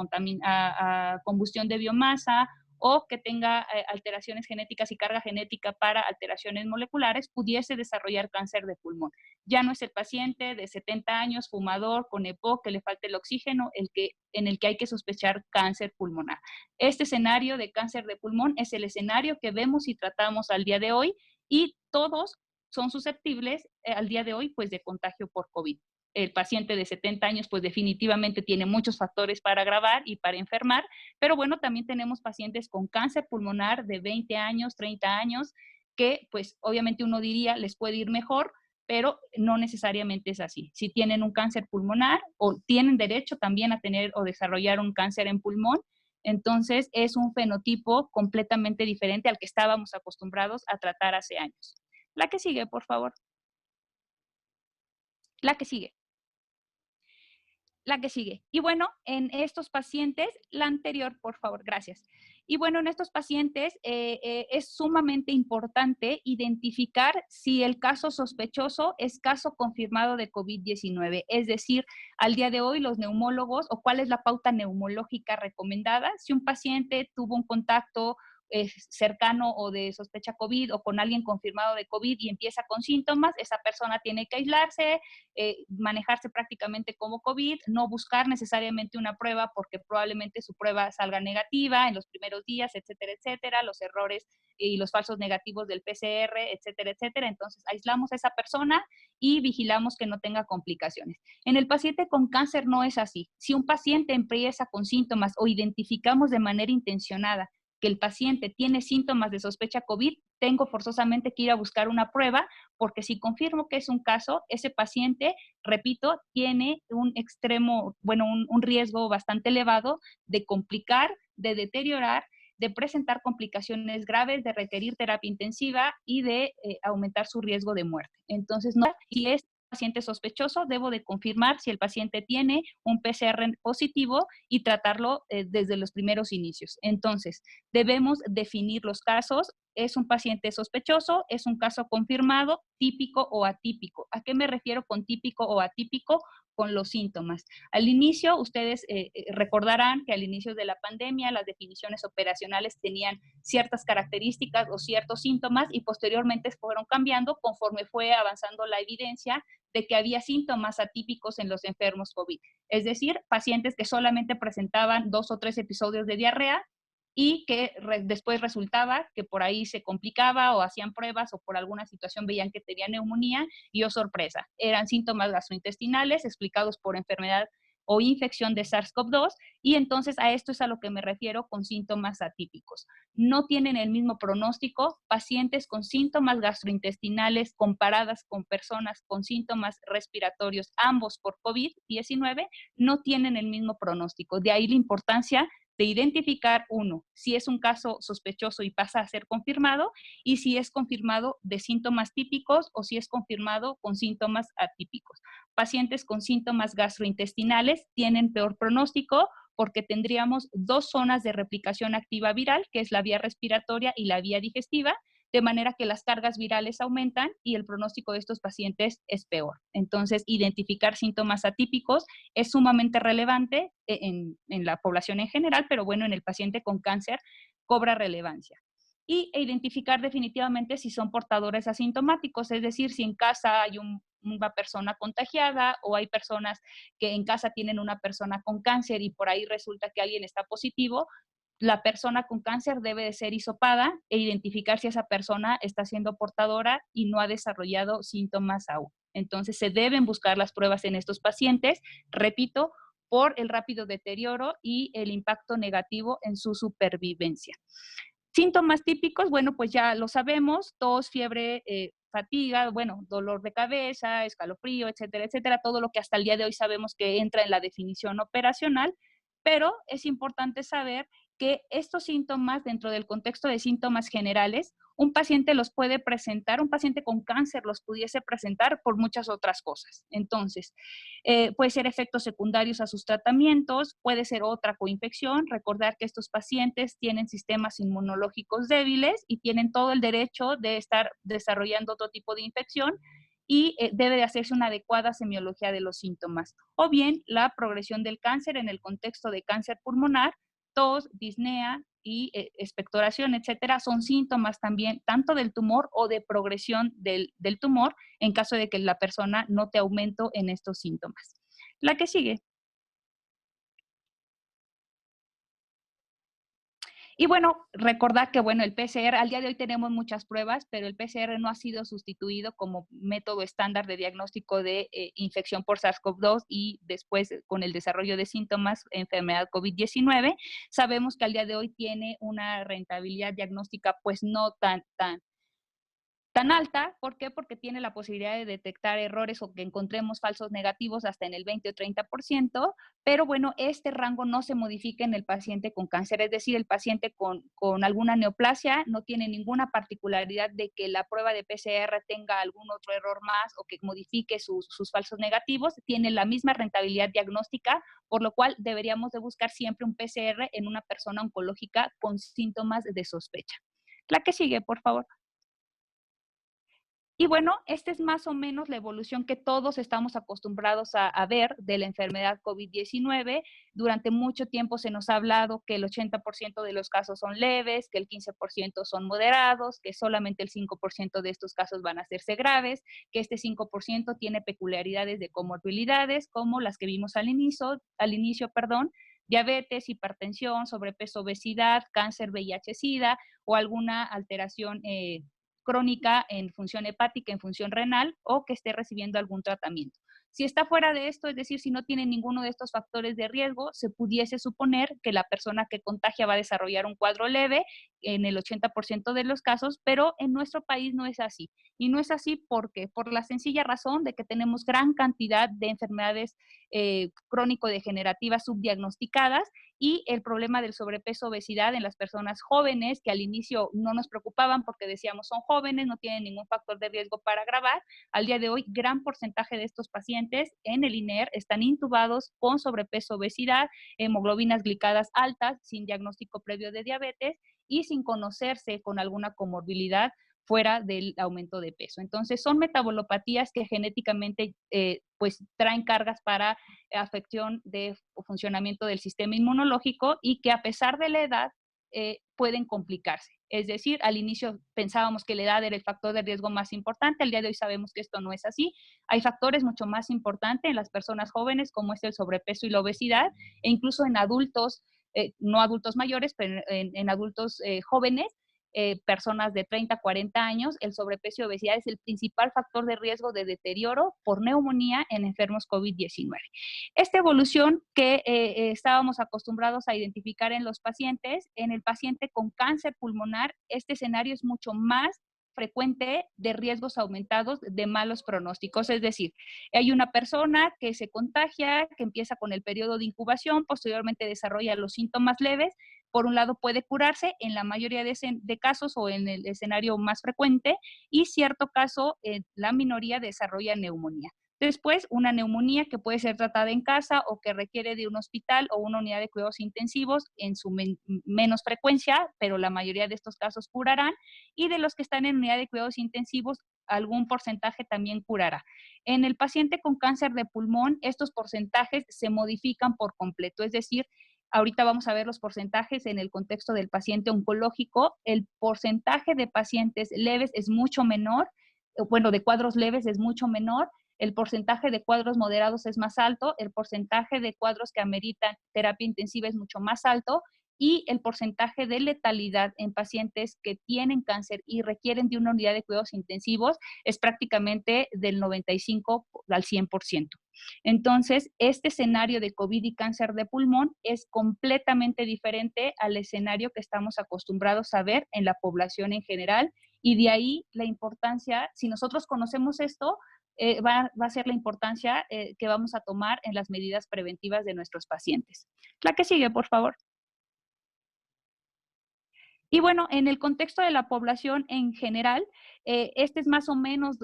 combustión de biomasa o que tenga alteraciones genéticas y carga genética para alteraciones moleculares, pudiese desarrollar cáncer de pulmón. Ya no es el paciente de 70 años, fumador, con EPOC, que le falta el oxígeno, en el que hay que sospechar cáncer pulmonar. Este escenario de cáncer de pulmón es el escenario que vemos y tratamos al día de hoy, y todos son susceptibles al día de hoy pues de contagio por COVID. El paciente de 70 años pues definitivamente tiene muchos factores para agravar y para enfermar, pero bueno, también tenemos pacientes con cáncer pulmonar de 20 años, 30 años, que pues obviamente uno diría les puede ir mejor, pero no necesariamente es así. Si tienen un cáncer pulmonar o tienen derecho también a tener o desarrollar un cáncer en pulmón, entonces es un fenotipo completamente diferente al que estábamos acostumbrados a tratar hace años. La que sigue, por favor. La que sigue. La que sigue. Y bueno, en estos pacientes, la anterior, por favor, gracias. Y bueno, en estos pacientes es sumamente importante identificar si el caso sospechoso es caso confirmado de COVID-19. Es decir, al día de hoy los neumólogos, o cuál es la pauta neumológica recomendada, si un paciente tuvo un contacto cercano o de sospecha COVID o con alguien confirmado de COVID y empieza con síntomas, esa persona tiene que aislarse, manejarse prácticamente como COVID, no buscar necesariamente una prueba porque probablemente su prueba salga negativa en los primeros días, etcétera, etcétera, los errores y los falsos negativos del PCR, etcétera, etcétera. Entonces, aislamos a esa persona y vigilamos que no tenga complicaciones. En el paciente con cáncer no es así. Si un paciente empieza con síntomas o identificamos de manera intencionada que el paciente tiene síntomas de sospecha COVID, tengo forzosamente que ir a buscar una prueba, porque si confirmo que es un caso, ese paciente, repito, tiene un extremo, bueno, un riesgo bastante elevado de complicar, de deteriorar, de presentar complicaciones graves, de requerir terapia intensiva y de aumentar su riesgo de muerte. Entonces, no, si es paciente sospechoso, debo de confirmar si el paciente tiene un PCR positivo y tratarlo desde los primeros inicios. Entonces, debemos definir los casos. ¿Es un paciente sospechoso? ¿Es un caso confirmado, típico o atípico? ¿A qué me refiero con típico o atípico? Con los síntomas. Al inicio, ustedes recordarán que al inicio de la pandemia las definiciones operacionales tenían ciertas características o ciertos síntomas y posteriormente fueron cambiando conforme fue avanzando la evidencia de que había síntomas atípicos en los enfermos COVID. Es decir, pacientes que solamente presentaban 2 o 3 episodios de diarrea y que después resultaba que por ahí se complicaba o hacían pruebas o por alguna situación veían que tenía neumonía y, oh sorpresa, eran síntomas gastrointestinales explicados por enfermedad o infección de SARS-CoV-2, y entonces a esto es a lo que me refiero con síntomas atípicos. No tienen el mismo pronóstico. Pacientes con síntomas gastrointestinales comparadas con personas con síntomas respiratorios, ambos por COVID-19, no tienen el mismo pronóstico. De ahí la importancia de identificar, uno, si es un caso sospechoso y pasa a ser confirmado, y si es confirmado de síntomas típicos o si es confirmado con síntomas atípicos. Pacientes con síntomas gastrointestinales tienen peor pronóstico porque tendríamos 2 zonas de replicación activa viral, que es la vía respiratoria y la vía digestiva, de manera que las cargas virales aumentan y el pronóstico de estos pacientes es peor. Entonces, identificar síntomas atípicos es sumamente relevante en la población en general, pero bueno, en el paciente con cáncer cobra relevancia. Y identificar definitivamente si son portadores asintomáticos, es decir, si en casa hay una persona contagiada o hay personas que en casa tienen una persona con cáncer y por ahí resulta que alguien está positivo, la persona con cáncer debe de ser hisopada e identificar si esa persona está siendo portadora y no ha desarrollado síntomas aún. Entonces, se deben buscar las pruebas en estos pacientes, repito, por el rápido deterioro y el impacto negativo en su supervivencia. Síntomas típicos, bueno, pues ya lo sabemos: tos, fiebre, fatiga, bueno, dolor de cabeza, escalofrío, etcétera, etcétera, todo lo que hasta el día de hoy sabemos que entra en la definición operacional, pero es importante saber que estos síntomas, dentro del contexto de síntomas generales, un paciente los puede presentar, un paciente con cáncer los pudiese presentar por muchas otras cosas. Entonces, puede ser efectos secundarios a sus tratamientos, puede ser otra coinfección. Recordar que estos pacientes tienen sistemas inmunológicos débiles y tienen todo el derecho de estar desarrollando otro tipo de infección, y debe de hacerse una adecuada semiología de los síntomas. O bien, la progresión del cáncer en el contexto de cáncer pulmonar, tos, disnea, y expectoración, etcétera, son síntomas también tanto del tumor o de progresión del tumor en caso de que la persona note aumento en estos síntomas. La que sigue. Y bueno, recordar que bueno, el PCR, al día de hoy tenemos muchas pruebas, pero el PCR no ha sido sustituido como método estándar de diagnóstico de infección por SARS-CoV-2 y después con el desarrollo de síntomas, enfermedad COVID-19. Sabemos que al día de hoy tiene una rentabilidad diagnóstica pues no tan alta. ¿Por qué? Porque tiene la posibilidad de detectar errores o que encontremos falsos negativos hasta en el 20 o 30%, pero bueno, este rango no se modifica en el paciente con cáncer, es decir, el paciente con alguna neoplasia no tiene ninguna particularidad de que la prueba de PCR tenga algún otro error más o que modifique sus falsos negativos, tiene la misma rentabilidad diagnóstica, por lo cual deberíamos de buscar siempre un PCR en una persona oncológica con síntomas de sospecha. La que sigue, por favor. Y bueno, esta es más o menos la evolución que todos estamos acostumbrados a ver de la enfermedad COVID-19. Durante mucho tiempo se nos ha hablado que el 80% de los casos son leves, que el 15% son moderados, que solamente el 5% de estos casos van a hacerse graves, que este 5% tiene peculiaridades de comorbilidades, como las que vimos al inicio, diabetes, hipertensión, sobrepeso, obesidad, cáncer, VIH-Sida o alguna alteración crónica en función hepática, en función renal o que esté recibiendo algún tratamiento. Si está fuera de esto, es decir, si no tiene ninguno de estos factores de riesgo, se pudiese suponer que la persona que contagia va a desarrollar un cuadro leve en el 80% de los casos, pero en nuestro país no es así. Y no es así porque por la sencilla razón de que tenemos gran cantidad de enfermedades crónico-degenerativas subdiagnosticadas y el problema del sobrepeso, obesidad en las personas jóvenes, que al inicio no nos preocupaban porque decíamos son jóvenes, no tienen ningún factor de riesgo para agravar. Al día de hoy, gran porcentaje de estos pacientes en el INER están intubados con sobrepeso, obesidad, hemoglobinas glicadas altas, sin diagnóstico previo de diabetes y sin conocerse con alguna comorbilidad fuera del aumento de peso. Entonces, son metabolopatías que genéticamente pues traen cargas para afección de funcionamiento del sistema inmunológico y que a pesar de la edad pueden complicarse. Es decir, al inicio pensábamos que la edad era el factor de riesgo más importante, al día de hoy sabemos que esto no es así. Hay factores mucho más importantes en las personas jóvenes, como es el sobrepeso y la obesidad, e incluso en adultos, no adultos mayores, pero en adultos jóvenes, personas de 30, 40 años, el sobrepeso y obesidad es el principal factor de riesgo de deterioro por neumonía en enfermos COVID-19. Esta evolución que estábamos acostumbrados a identificar en los pacientes, en el paciente con cáncer pulmonar, este escenario es mucho más frecuente de riesgos aumentados de malos pronósticos, es decir, hay una persona que se contagia, que empieza con el periodo de incubación, posteriormente desarrolla los síntomas leves, por un lado puede curarse en la mayoría de casos o en el escenario más frecuente y cierto caso, la minoría desarrolla neumonía. Después, una neumonía que puede ser tratada en casa o que requiere de un hospital o una unidad de cuidados intensivos en su menos frecuencia, pero la mayoría de estos casos curarán. Y de los que están en unidad de cuidados intensivos, algún porcentaje también curará. En el paciente con cáncer de pulmón, estos porcentajes se modifican por completo, es decir, ahorita vamos a ver los porcentajes en el contexto del paciente oncológico. El porcentaje de pacientes leves es mucho menor, bueno, de cuadros leves es mucho menor, el porcentaje de cuadros moderados es más alto, el porcentaje de cuadros que ameritan terapia intensiva es mucho más alto y el porcentaje de letalidad en pacientes que tienen cáncer y requieren de una unidad de cuidados intensivos es prácticamente del 95 al 100%. Entonces, este escenario de COVID y cáncer de pulmón es completamente diferente al escenario que estamos acostumbrados a ver en la población en general y de ahí la importancia, si nosotros conocemos esto, va a ser la importancia que vamos a tomar en las medidas preventivas de nuestros pacientes. La que sigue, por favor. Y bueno, en el contexto de la población en general, Este es más o menos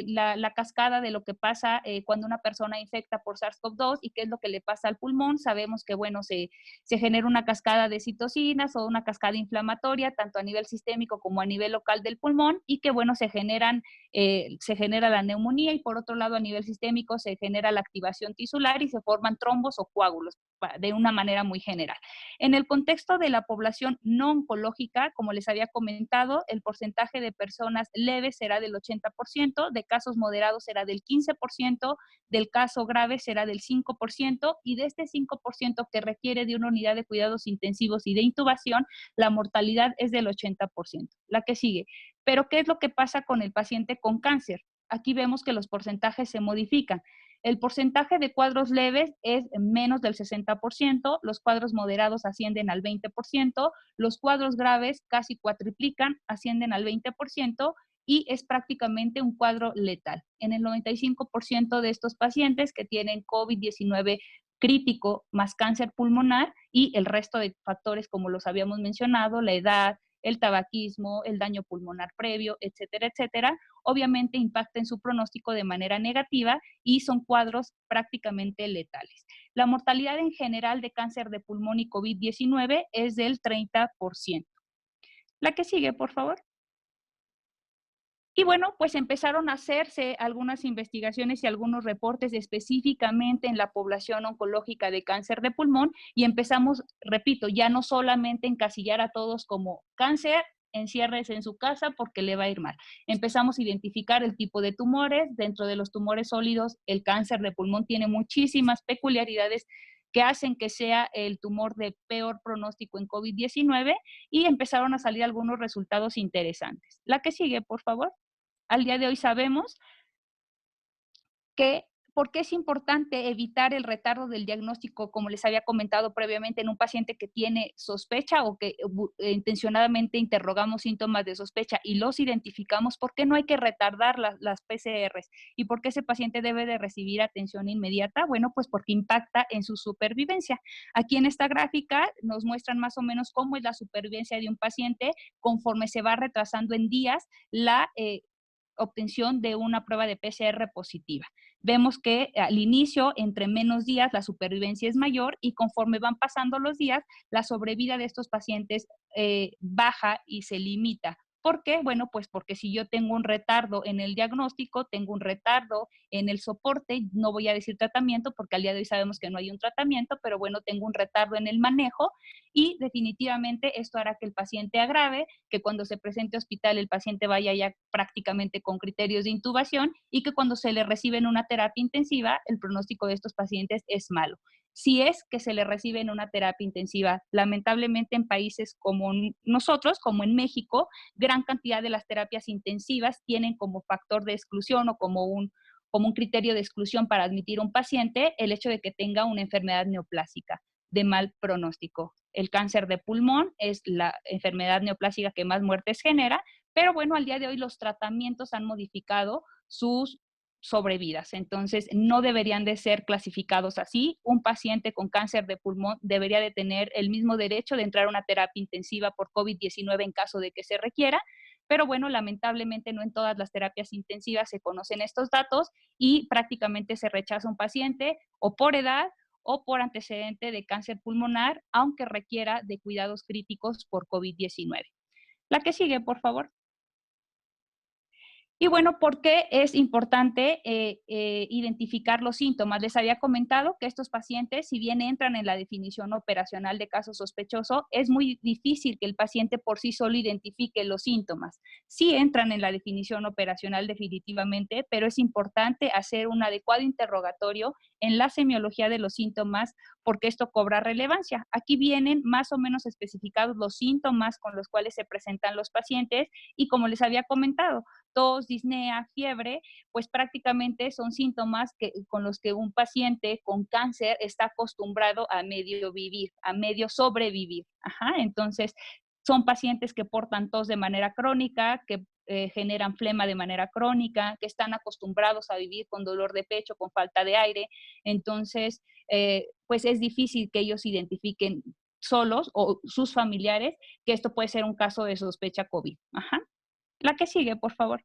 la cascada de lo que pasa cuando una persona infecta por SARS-CoV-2 y qué es lo que le pasa al pulmón. Sabemos que, bueno, se genera una cascada de citocinas o una cascada inflamatoria, tanto a nivel sistémico como a nivel local del pulmón, y que, bueno, se genera la neumonía, y por otro lado, a nivel sistémico, se genera la activación tisular y se forman trombos o coágulos, de una manera muy general. En el contexto de la población no oncológica, como les había comentado, el porcentaje de personas leves será del 80%, de casos moderados será del 15%, del caso grave será del 5%, y de este 5% que requiere de una unidad de cuidados intensivos y de intubación, la mortalidad es del 80%. La que sigue. Pero, ¿qué es lo que pasa con el paciente con cáncer? Aquí vemos que los porcentajes se modifican. El porcentaje de cuadros leves es menos del 60%, los cuadros moderados ascienden al 20%, los cuadros graves casi cuatriplican, ascienden al 20%, y es prácticamente un cuadro letal. En el 95% de estos pacientes que tienen COVID-19 crítico más cáncer pulmonar y el resto de factores como los habíamos mencionado, la edad, el tabaquismo, el daño pulmonar previo, etcétera, etcétera, obviamente impacta en su pronóstico de manera negativa y son cuadros prácticamente letales. La mortalidad en general de cáncer de pulmón y COVID-19 es del 30%. La que sigue, por favor. Y bueno, pues empezaron a hacerse algunas investigaciones y algunos reportes específicamente en la población oncológica de cáncer de pulmón, y empezamos, repito, ya no solamente encasillar a todos como cáncer, enciérrese en su casa porque le va a ir mal. Empezamos a identificar el tipo de tumores. Dentro de los tumores sólidos, el cáncer de pulmón tiene muchísimas peculiaridades que hacen que sea el tumor de peor pronóstico en COVID-19, y empezaron a salir algunos resultados interesantes. La que sigue, por favor. Al día de hoy sabemos que por qué es importante evitar el retardo del diagnóstico, como les había comentado previamente, en un paciente que tiene sospecha o que intencionadamente interrogamos síntomas de sospecha y los identificamos. ¿Por qué no hay que retardar las PCRs? ¿Y por qué ese paciente debe de recibir atención inmediata? Bueno, pues porque impacta en su supervivencia. Aquí en esta gráfica nos muestran más o menos cómo es la supervivencia de un paciente conforme se va retrasando en días la obtención de una prueba de PCR positiva. Vemos que al inicio, entre menos días, la supervivencia es mayor, y conforme van pasando los días, la sobrevida de estos pacientes baja y se limita. ¿Por qué? Bueno, pues porque si yo tengo un retardo en el diagnóstico, tengo un retardo en el soporte, no voy a decir tratamiento porque al día de hoy sabemos que no hay un tratamiento, pero bueno, tengo un retardo en el manejo, y definitivamente esto hará que el paciente agrave, que cuando se presente a hospital el paciente vaya ya prácticamente con criterios de intubación, y que cuando se le recibe en una terapia intensiva, el pronóstico de estos pacientes es malo. Si es que se le recibe en una terapia intensiva, lamentablemente en países como nosotros, como en México, gran cantidad de las terapias intensivas tienen como factor de exclusión o como un criterio de exclusión para admitir un paciente el hecho de que tenga una enfermedad neoplásica de mal pronóstico. El cáncer de pulmón es la enfermedad neoplásica que más muertes genera, pero bueno, al día de hoy los tratamientos han modificado sus sobrevidas, entonces no deberían de ser clasificados así. Un paciente con cáncer de pulmón debería de tener el mismo derecho de entrar a una terapia intensiva por COVID-19 en caso de que se requiera, pero bueno, lamentablemente no en todas las terapias intensivas se conocen estos datos, y prácticamente se rechaza un paciente o por edad o por antecedente de cáncer pulmonar, aunque requiera de cuidados críticos por COVID-19. La que sigue, por favor. Y bueno, ¿por qué es importante identificar los síntomas? Les había comentado que estos pacientes, si bien entran en la definición operacional de caso sospechoso, es muy difícil que el paciente por sí solo identifique los síntomas. Sí entran en la definición operacional definitivamente, pero es importante hacer un adecuado interrogatorio en la semiología de los síntomas, porque esto cobra relevancia. Aquí vienen más o menos especificados los síntomas con los cuales se presentan los pacientes, y como les había comentado, tos, disnea, fiebre, pues prácticamente son síntomas con los que un paciente con cáncer está acostumbrado a medio vivir, a medio sobrevivir. Ajá, entonces, son pacientes que portan tos de manera crónica, que generan flema de manera crónica, que están acostumbrados a vivir con dolor de pecho, con falta de aire. Entonces, pues es difícil que ellos identifiquen solos o sus familiares que esto puede ser un caso de sospecha COVID. Ajá. La que sigue, por favor.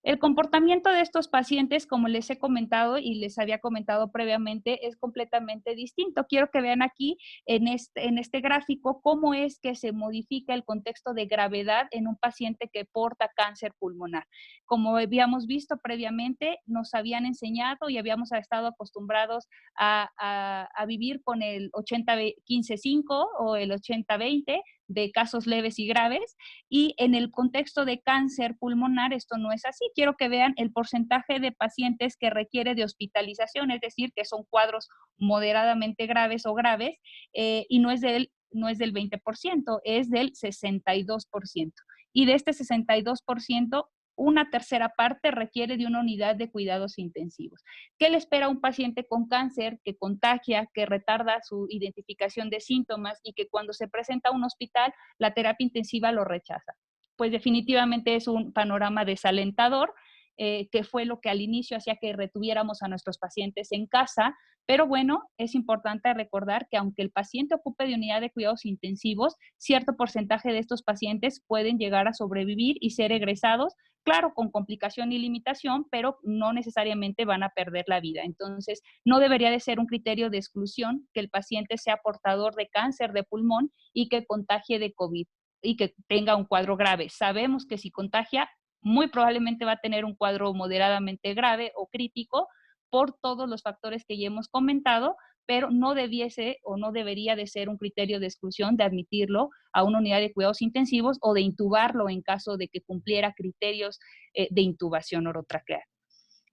El comportamiento de estos pacientes, como les he comentado y les había comentado previamente, es completamente distinto. Quiero que vean aquí en este gráfico cómo es que se modifica el contexto de gravedad en un paciente que porta cáncer pulmonar. Como habíamos visto previamente, nos habían enseñado y habíamos estado acostumbrados a vivir con el 80-15-5 o el 80-20 de casos leves y graves, y en el contexto de cáncer pulmonar esto no es así. Quiero que vean el porcentaje de pacientes que requiere de hospitalización, es decir, que son cuadros moderadamente graves o graves, y no es del 20%, es del 62%. Y de este 62%, una tercera parte requiere de una unidad de cuidados intensivos. ¿Qué le espera a un paciente con cáncer que contagia, que retarda su identificación de síntomas y que cuando se presenta a un hospital, la terapia intensiva lo rechaza? Pues definitivamente es un panorama desalentador, que fue lo que al inicio hacía que retuviéramos a nuestros pacientes en casa, pero bueno, es importante recordar que aunque el paciente ocupe de unidad de cuidados intensivos, cierto porcentaje de estos pacientes pueden llegar a sobrevivir y ser egresados, claro, con complicación y limitación, pero no necesariamente van a perder la vida. Entonces, no debería de ser un criterio de exclusión que el paciente sea portador de cáncer de pulmón y que contagie de COVID y que tenga un cuadro grave. Sabemos que si contagia, muy probablemente va a tener un cuadro moderadamente grave o crítico por todos los factores que ya hemos comentado, pero no debiese o no debería de ser un criterio de exclusión de admitirlo a una unidad de cuidados intensivos o de intubarlo en caso de que cumpliera criterios de intubación orotraqueal.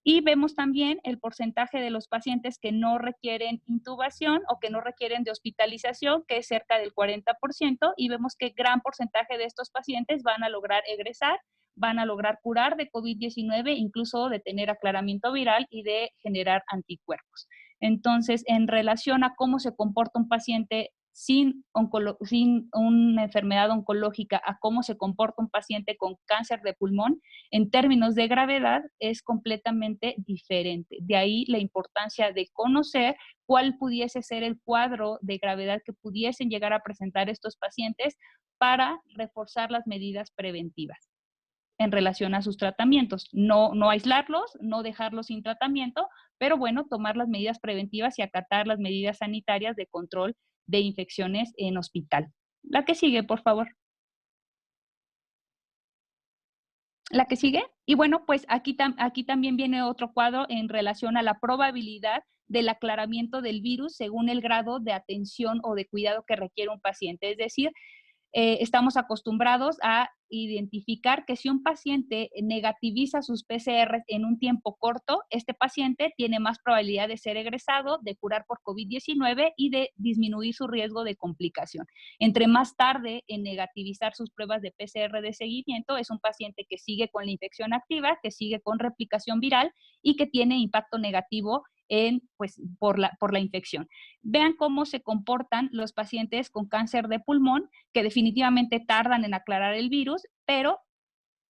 Y vemos también el porcentaje de los pacientes que no requieren intubación o que no requieren de hospitalización, que es cerca del 40%, y vemos que gran porcentaje de estos pacientes van a lograr egresar, van a lograr curar de COVID-19, incluso de tener aclaramiento viral y de generar anticuerpos. Entonces, en relación a cómo se comporta un paciente sin una enfermedad oncológica a cómo se comporta un paciente con cáncer de pulmón, en términos de gravedad es completamente diferente. De ahí la importancia de conocer cuál pudiese ser el cuadro de gravedad que pudiesen llegar a presentar estos pacientes para reforzar las medidas preventivas en relación a sus tratamientos. No aislarlos, no dejarlos sin tratamiento, pero bueno, tomar las medidas preventivas y acatar las medidas sanitarias de control de infecciones en hospital. La que sigue, por favor. La que sigue. Y bueno, pues aquí también viene otro cuadro en relación a la probabilidad del aclaramiento del virus según el grado de atención o de cuidado que requiere un paciente. Es decir, estamos acostumbrados a identificar que si un paciente negativiza sus PCR en un tiempo corto, este paciente tiene más probabilidad de ser egresado, de curar por COVID-19 y de disminuir su riesgo de complicación. Entre más tarde en negativizar sus pruebas de PCR de seguimiento, es un paciente que sigue con la infección activa, que sigue con replicación viral y que tiene impacto negativo por la infección. Vean cómo se comportan los pacientes con cáncer de pulmón, que definitivamente tardan en aclarar el virus, pero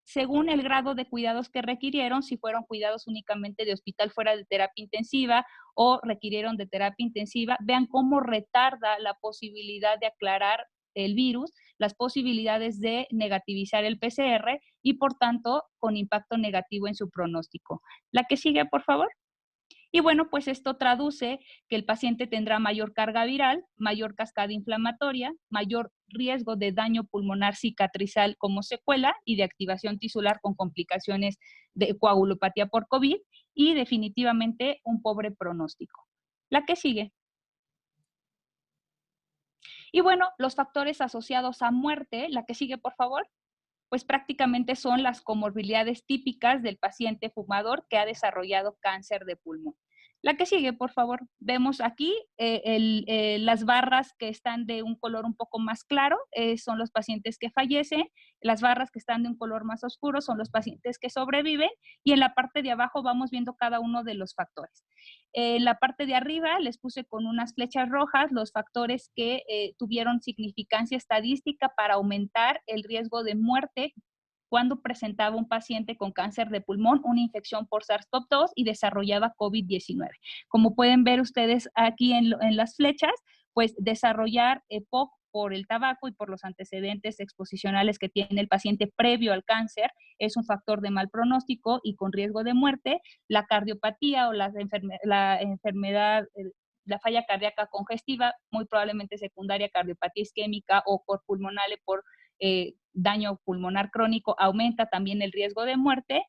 según el grado de cuidados que requirieron, si fueron cuidados únicamente de hospital fuera de terapia intensiva o requirieron de terapia intensiva, vean cómo retarda la posibilidad de aclarar el virus, las posibilidades de negativizar el PCR y por tanto con impacto negativo en su pronóstico. La que sigue, por favor. Y bueno, pues esto traduce que el paciente tendrá mayor carga viral, mayor cascada inflamatoria, mayor riesgo de daño pulmonar cicatrizal como secuela y de activación tisular con complicaciones de coagulopatía por COVID y definitivamente un pobre pronóstico. La que sigue. Y bueno, los factores asociados a muerte, la que sigue, por favor, pues prácticamente son las comorbilidades típicas del paciente fumador que ha desarrollado cáncer de pulmón. La que sigue, por favor. Vemos aquí las barras que están de un color un poco más claro, son los pacientes que fallecen, las barras que están de un color más oscuro son los pacientes que sobreviven y en la parte de abajo vamos viendo cada uno de los factores. En la parte de arriba les puse con unas flechas rojas los factores que tuvieron significancia estadística para aumentar el riesgo de muerte cuando presentaba un paciente con cáncer de pulmón una infección por SARS-CoV-2 y desarrollaba COVID-19. Como pueden ver ustedes aquí en las flechas, pues desarrollar EPOC por el tabaco y por los antecedentes exposicionales que tiene el paciente previo al cáncer, es un factor de mal pronóstico y con riesgo de muerte. La cardiopatía o la enfermedad, la falla cardíaca congestiva, muy probablemente secundaria, cardiopatía isquémica o por pulmonale por daño pulmonar crónico, aumenta también el riesgo de muerte,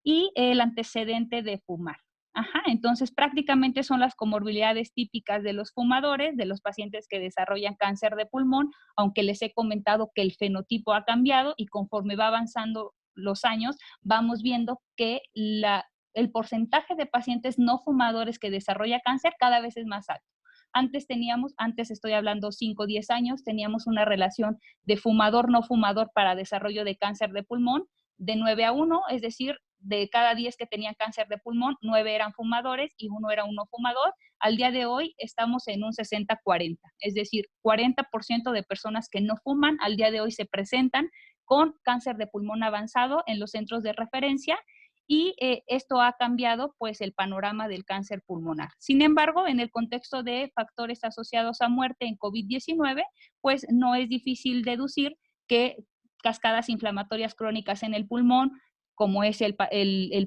y el antecedente de fumar. Ajá, entonces prácticamente son las comorbilidades típicas de los fumadores, de los pacientes que desarrollan cáncer de pulmón, aunque les he comentado que el fenotipo ha cambiado y conforme va avanzando los años, vamos viendo que el porcentaje de pacientes no fumadores que desarrolla cáncer cada vez es más alto. Antes estoy hablando 5 o 10 años, teníamos una relación de fumador-no fumador para desarrollo de cáncer de pulmón de 9 a 1, es decir, de cada 10 que tenían cáncer de pulmón, 9 eran fumadores y 1 era un no fumador. Al día de hoy estamos en un 60-40, es decir, 40% de personas que no fuman al día de hoy se presentan con cáncer de pulmón avanzado en los centros de referencia, y esto ha cambiado pues el panorama del cáncer pulmonar. Sin embargo, en el contexto de factores asociados a muerte en COVID-19, pues no es difícil deducir que cascadas inflamatorias crónicas en el pulmón, como es el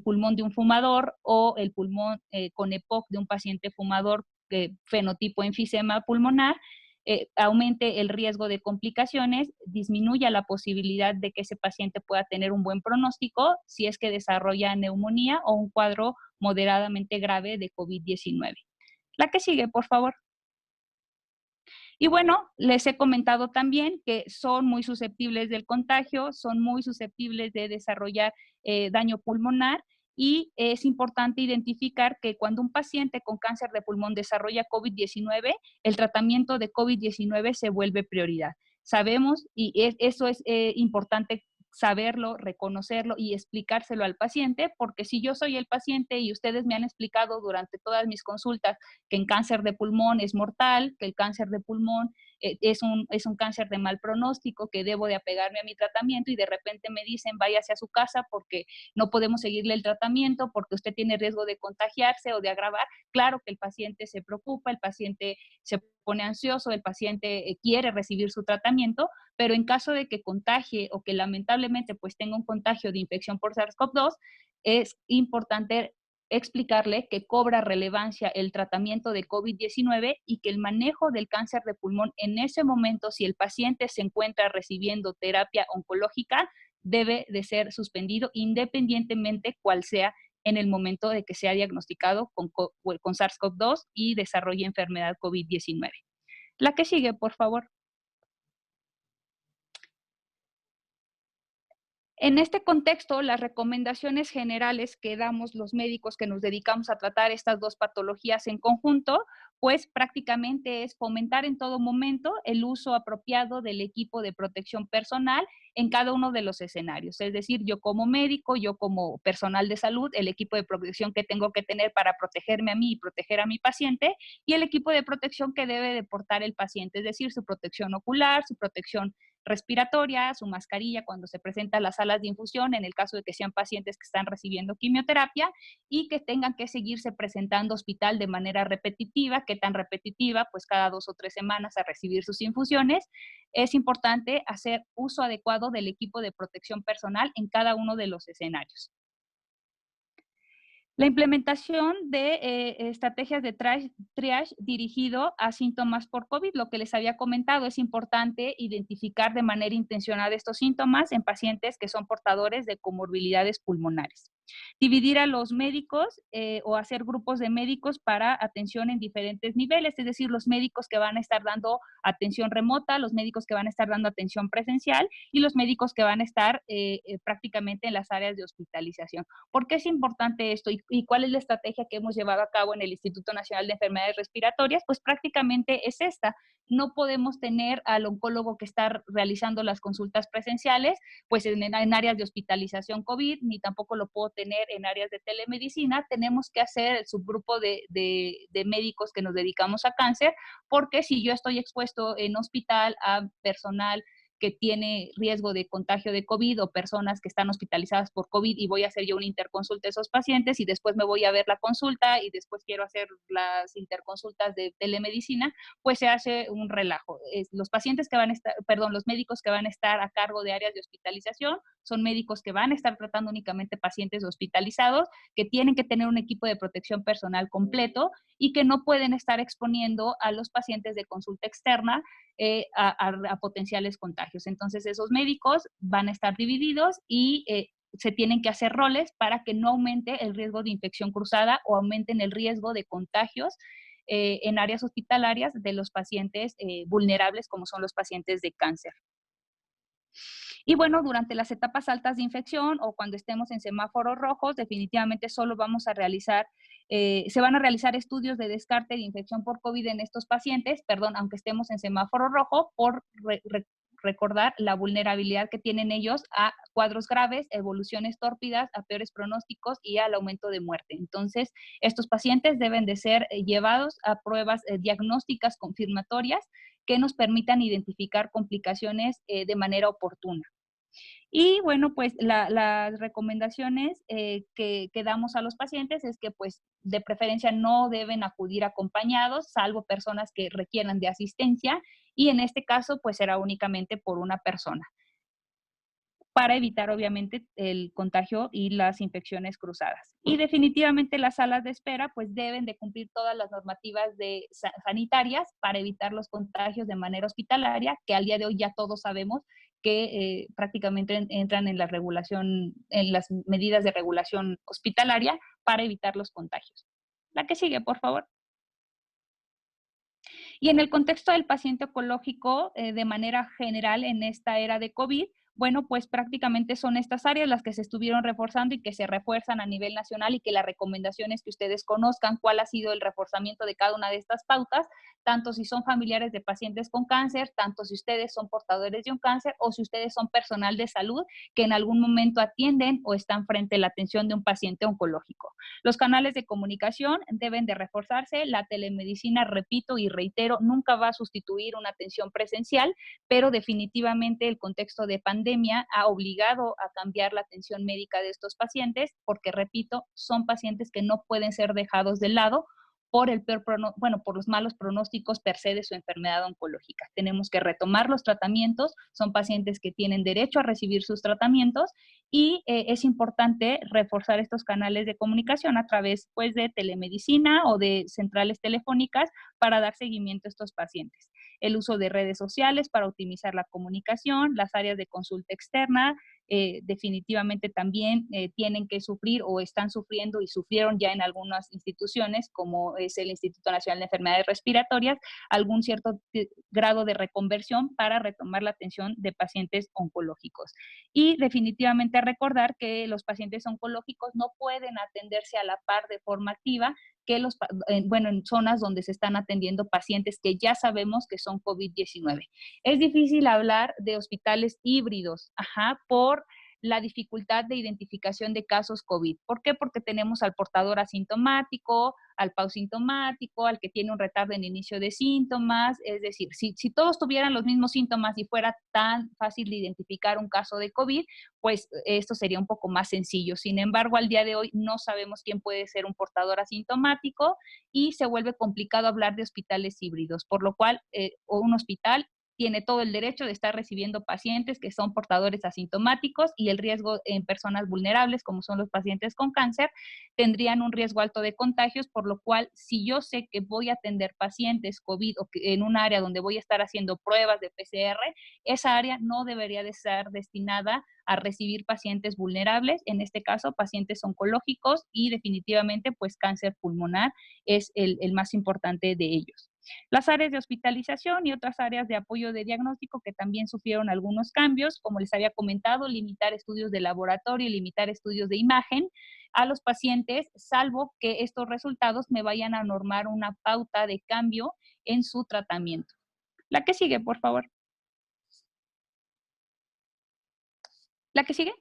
pulmón de un fumador o el pulmón con EPOC de un paciente fumador, fenotipo enfisema pulmonar, aumente el riesgo de complicaciones, disminuya la posibilidad de que ese paciente pueda tener un buen pronóstico si es que desarrolla neumonía o un cuadro moderadamente grave de COVID-19. La que sigue, por favor. Y bueno, les he comentado también que son muy susceptibles del contagio, son muy susceptibles de desarrollar daño pulmonar, y es importante identificar que cuando un paciente con cáncer de pulmón desarrolla COVID-19, el tratamiento de COVID-19 se vuelve prioridad. Sabemos, y eso es importante saberlo, reconocerlo y explicárselo al paciente, porque si yo soy el paciente y ustedes me han explicado durante todas mis consultas que en cáncer de pulmón es mortal, que el cáncer de pulmón es un cáncer de mal pronóstico, que debo de apegarme a mi tratamiento, y de repente me dicen váyase a su casa porque no podemos seguirle el tratamiento, porque usted tiene riesgo de contagiarse o de agravar. Claro que el paciente se preocupa, el paciente se pone ansioso, el paciente quiere recibir su tratamiento, pero en caso de que contagie o que lamentablemente pues tenga un contagio de infección por SARS-CoV-2, es importante explicarle que cobra relevancia el tratamiento de COVID-19 y que el manejo del cáncer de pulmón en ese momento, si el paciente se encuentra recibiendo terapia oncológica, debe de ser suspendido independientemente cuál sea en el momento de que sea diagnosticado con SARS-CoV-2 y desarrolle enfermedad COVID-19. La que sigue, por favor. En este contexto, las recomendaciones generales que damos los médicos que nos dedicamos a tratar estas dos patologías en conjunto, pues prácticamente es fomentar en todo momento el uso apropiado del equipo de protección personal en cada uno de los escenarios. Es decir, yo como médico, yo como personal de salud, el equipo de protección que tengo que tener para protegerme a mí y proteger a mi paciente, y el equipo de protección que debe de portar el paciente, es decir, su protección ocular, su protección respiratoria, su mascarilla cuando se presentan las salas de infusión, en el caso de que sean pacientes que están recibiendo quimioterapia y que tengan que seguirse presentando hospital de manera repetitiva. ¿Qué tan repetitiva? Pues cada 2 o 3 semanas a recibir sus infusiones. Es importante hacer uso adecuado del equipo de protección personal en cada uno de los escenarios. La implementación de estrategias de triage dirigido a síntomas por COVID, lo que les había comentado, es importante identificar de manera intencionada estos síntomas en pacientes que son portadores de comorbilidades pulmonares. Dividir a los médicos o hacer grupos de médicos para atención en diferentes niveles, es decir, los médicos que van a estar dando atención remota, los médicos que van a estar dando atención presencial y los médicos que van a estar prácticamente en las áreas de hospitalización. ¿Por qué es importante esto y cuál es la estrategia que hemos llevado a cabo en el Instituto Nacional de Enfermedades Respiratorias? Pues prácticamente es esta. No podemos tener al oncólogo que está realizando las consultas presenciales pues en áreas de hospitalización COVID, ni tampoco lo puedo tener en áreas de telemedicina. Tenemos que hacer el subgrupo de médicos que nos dedicamos a cáncer, porque si yo estoy expuesto en hospital a personal que tiene riesgo de contagio de COVID o personas que están hospitalizadas por COVID y voy a hacer yo una interconsulta a esos pacientes y después me voy a ver la consulta y después quiero hacer las interconsultas de telemedicina, pues se hace un relajo. Los pacientes que van a estar, perdón, los médicos que van a estar a cargo de áreas de hospitalización son médicos que van a estar tratando únicamente pacientes hospitalizados, que tienen que tener un equipo de protección personal completo y que no pueden estar exponiendo a los pacientes de consulta externa a potenciales contagios. Entonces, esos médicos van a estar divididos y se tienen que hacer roles para que no aumente el riesgo de infección cruzada o aumenten el riesgo de contagios en áreas hospitalarias de los pacientes vulnerables, como son los pacientes de cáncer. Y bueno, durante las etapas altas de infección o cuando estemos en semáforos rojos, definitivamente solo vamos a realizar, se van a realizar estudios de descarte de infección por COVID en estos pacientes, perdón, aunque estemos en semáforo rojo, por recordar la vulnerabilidad que tienen ellos a cuadros graves, evoluciones tórpidas, a peores pronósticos y al aumento de muerte. Entonces, estos pacientes deben de ser llevados a pruebas diagnósticas confirmatorias que nos permitan identificar complicaciones de manera oportuna. Y bueno, pues las recomendaciones que damos a los pacientes es que pues de preferencia no deben acudir acompañados, salvo personas que requieran de asistencia, y en este caso pues será únicamente por una persona, para evitar obviamente el contagio y las infecciones cruzadas. Y definitivamente las salas de espera pues deben de cumplir todas las normativas sanitarias para evitar los contagios de manera hospitalaria, que al día de hoy ya todos sabemos que prácticamente entran en la regulación, en las medidas de regulación hospitalaria para evitar los contagios. La que sigue, por favor. Y en el contexto del paciente oncológico, de manera general en esta era de COVID, bueno, pues prácticamente son estas áreas las que se estuvieron reforzando y que se refuerzan a nivel nacional y que la recomendación es que ustedes conozcan cuál ha sido el reforzamiento de cada una de estas pautas, tanto si son familiares de pacientes con cáncer, tanto si ustedes son portadores de un cáncer o si ustedes son personal de salud que en algún momento atienden o están frente a la atención de un paciente oncológico. Los canales de comunicación deben de reforzarse, la telemedicina, repito y reitero, nunca va a sustituir una atención presencial, pero definitivamente el contexto de pandemia ha obligado a cambiar la atención médica de estos pacientes, porque repito, son pacientes que no pueden ser dejados de lado por por los malos pronósticos per se de su enfermedad oncológica. Tenemos que retomar los tratamientos, son pacientes que tienen derecho a recibir sus tratamientos y es importante reforzar estos canales de comunicación a través pues, de telemedicina o de centrales telefónicas para dar seguimiento a estos pacientes. El uso de redes sociales para optimizar la comunicación, las áreas de consulta externa, definitivamente también tienen que sufrir o están sufriendo y sufrieron ya en algunas instituciones, como es el Instituto Nacional de Enfermedades Respiratorias, algún cierto grado de reconversión para retomar la atención de pacientes oncológicos. Y definitivamente recordar que los pacientes oncológicos no pueden atenderse a la par de forma activa que en zonas donde se están atendiendo pacientes que ya sabemos que son COVID-19. Es difícil hablar de hospitales híbridos, por la dificultad de identificación de casos COVID. ¿Por qué? Porque tenemos al portador asintomático, al pausintomático, al que tiene un retardo en inicio de síntomas. Es decir, si todos tuvieran los mismos síntomas y fuera tan fácil de identificar un caso de COVID, pues esto sería un poco más sencillo. Sin embargo, al día de hoy no sabemos quién puede ser un portador asintomático y se vuelve complicado hablar de hospitales híbridos, por lo cual un hospital tiene todo el derecho de estar recibiendo pacientes que son portadores asintomáticos y el riesgo en personas vulnerables, como son los pacientes con cáncer, tendrían un riesgo alto de contagios, por lo cual si yo sé que voy a atender pacientes COVID o que en un área donde voy a estar haciendo pruebas de PCR, esa área no debería de estar destinada a recibir pacientes vulnerables, en este caso pacientes oncológicos y definitivamente pues cáncer pulmonar es el más importante de ellos. Las áreas de hospitalización y otras áreas de apoyo de diagnóstico que también sufrieron algunos cambios, como les había comentado, limitar estudios de laboratorio y limitar estudios de imagen a los pacientes, salvo que estos resultados me vayan a normar una pauta de cambio en su tratamiento. La que sigue, por favor. ¿La que sigue?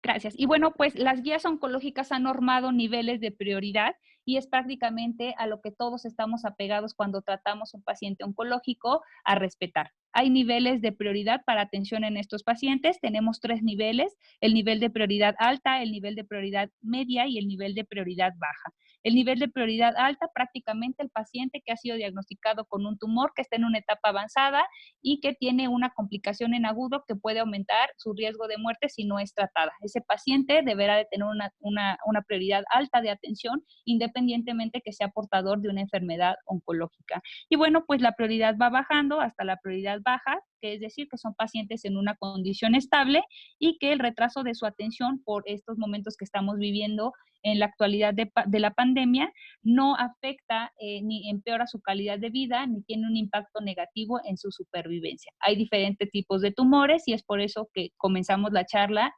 Gracias. Y bueno, pues las guías oncológicas han normado niveles de prioridad y es prácticamente a lo que todos estamos apegados cuando tratamos un paciente oncológico, a respetar. Hay niveles de prioridad para atención en estos pacientes. Tenemos 3 niveles: el nivel de prioridad alta, el nivel de prioridad media y el nivel de prioridad baja. El nivel de prioridad alta, prácticamente el paciente que ha sido diagnosticado con un tumor que está en una etapa avanzada y que tiene una complicación en agudo que puede aumentar su riesgo de muerte si no es tratada. Ese paciente deberá de tener una prioridad alta de atención, independientemente que sea portador de una enfermedad oncológica. Y bueno, pues la prioridad va bajando hasta la prioridad baja, que es decir, que son pacientes en una condición estable y que el retraso de su atención por estos momentos que estamos viviendo en la actualidad de la pandemia no afecta ni empeora su calidad de vida, ni tiene un impacto negativo en su supervivencia. Hay diferentes tipos de tumores y es por eso que comenzamos la charla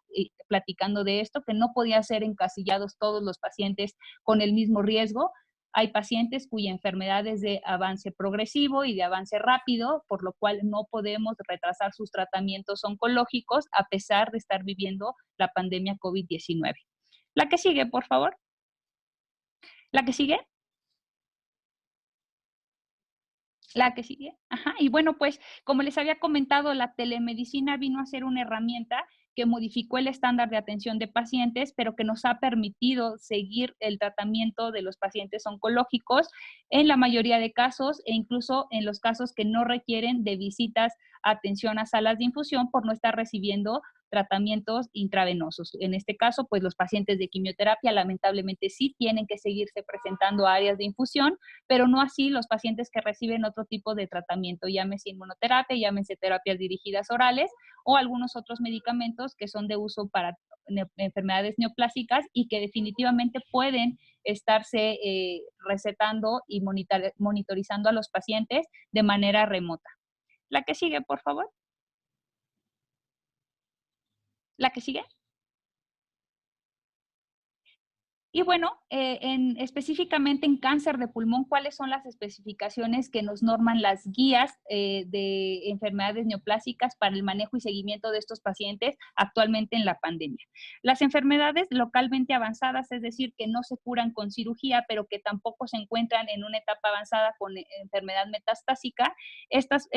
platicando de esto, que no podía ser encasillados todos los pacientes con el mismo riesgo. Hay pacientes cuya enfermedad es de avance progresivo y de avance rápido, por lo cual no podemos retrasar sus tratamientos oncológicos a pesar de estar viviendo la pandemia COVID-19. La que sigue, por favor. La que sigue. La que sigue. Ajá. Y bueno, pues como les había comentado, la telemedicina vino a ser una herramienta que modificó el estándar de atención de pacientes, pero que nos ha permitido seguir el tratamiento de los pacientes oncológicos en la mayoría de casos e incluso en los casos que no requieren de visitas a atención a salas de infusión por no estar recibiendo tratamientos intravenosos. En este caso, pues los pacientes de quimioterapia lamentablemente sí tienen que seguirse presentando a áreas de infusión, pero no así los pacientes que reciben otro tipo de tratamiento, llámese inmunoterapia, llámese terapias dirigidas orales o algunos otros medicamentos que son de uso para enfermedades neoplásicas y que definitivamente pueden estarse recetando y monitorizando a los pacientes de manera remota. La que sigue, por favor. La que sigue. Y bueno, específicamente en cáncer de pulmón, ¿cuáles son las especificaciones que nos norman las guías de enfermedades neoplásicas para el manejo y seguimiento de estos pacientes actualmente en la pandemia? Las enfermedades localmente avanzadas, es decir, que no se curan con cirugía, pero que tampoco se encuentran en una etapa avanzada con enfermedad metastásica, estas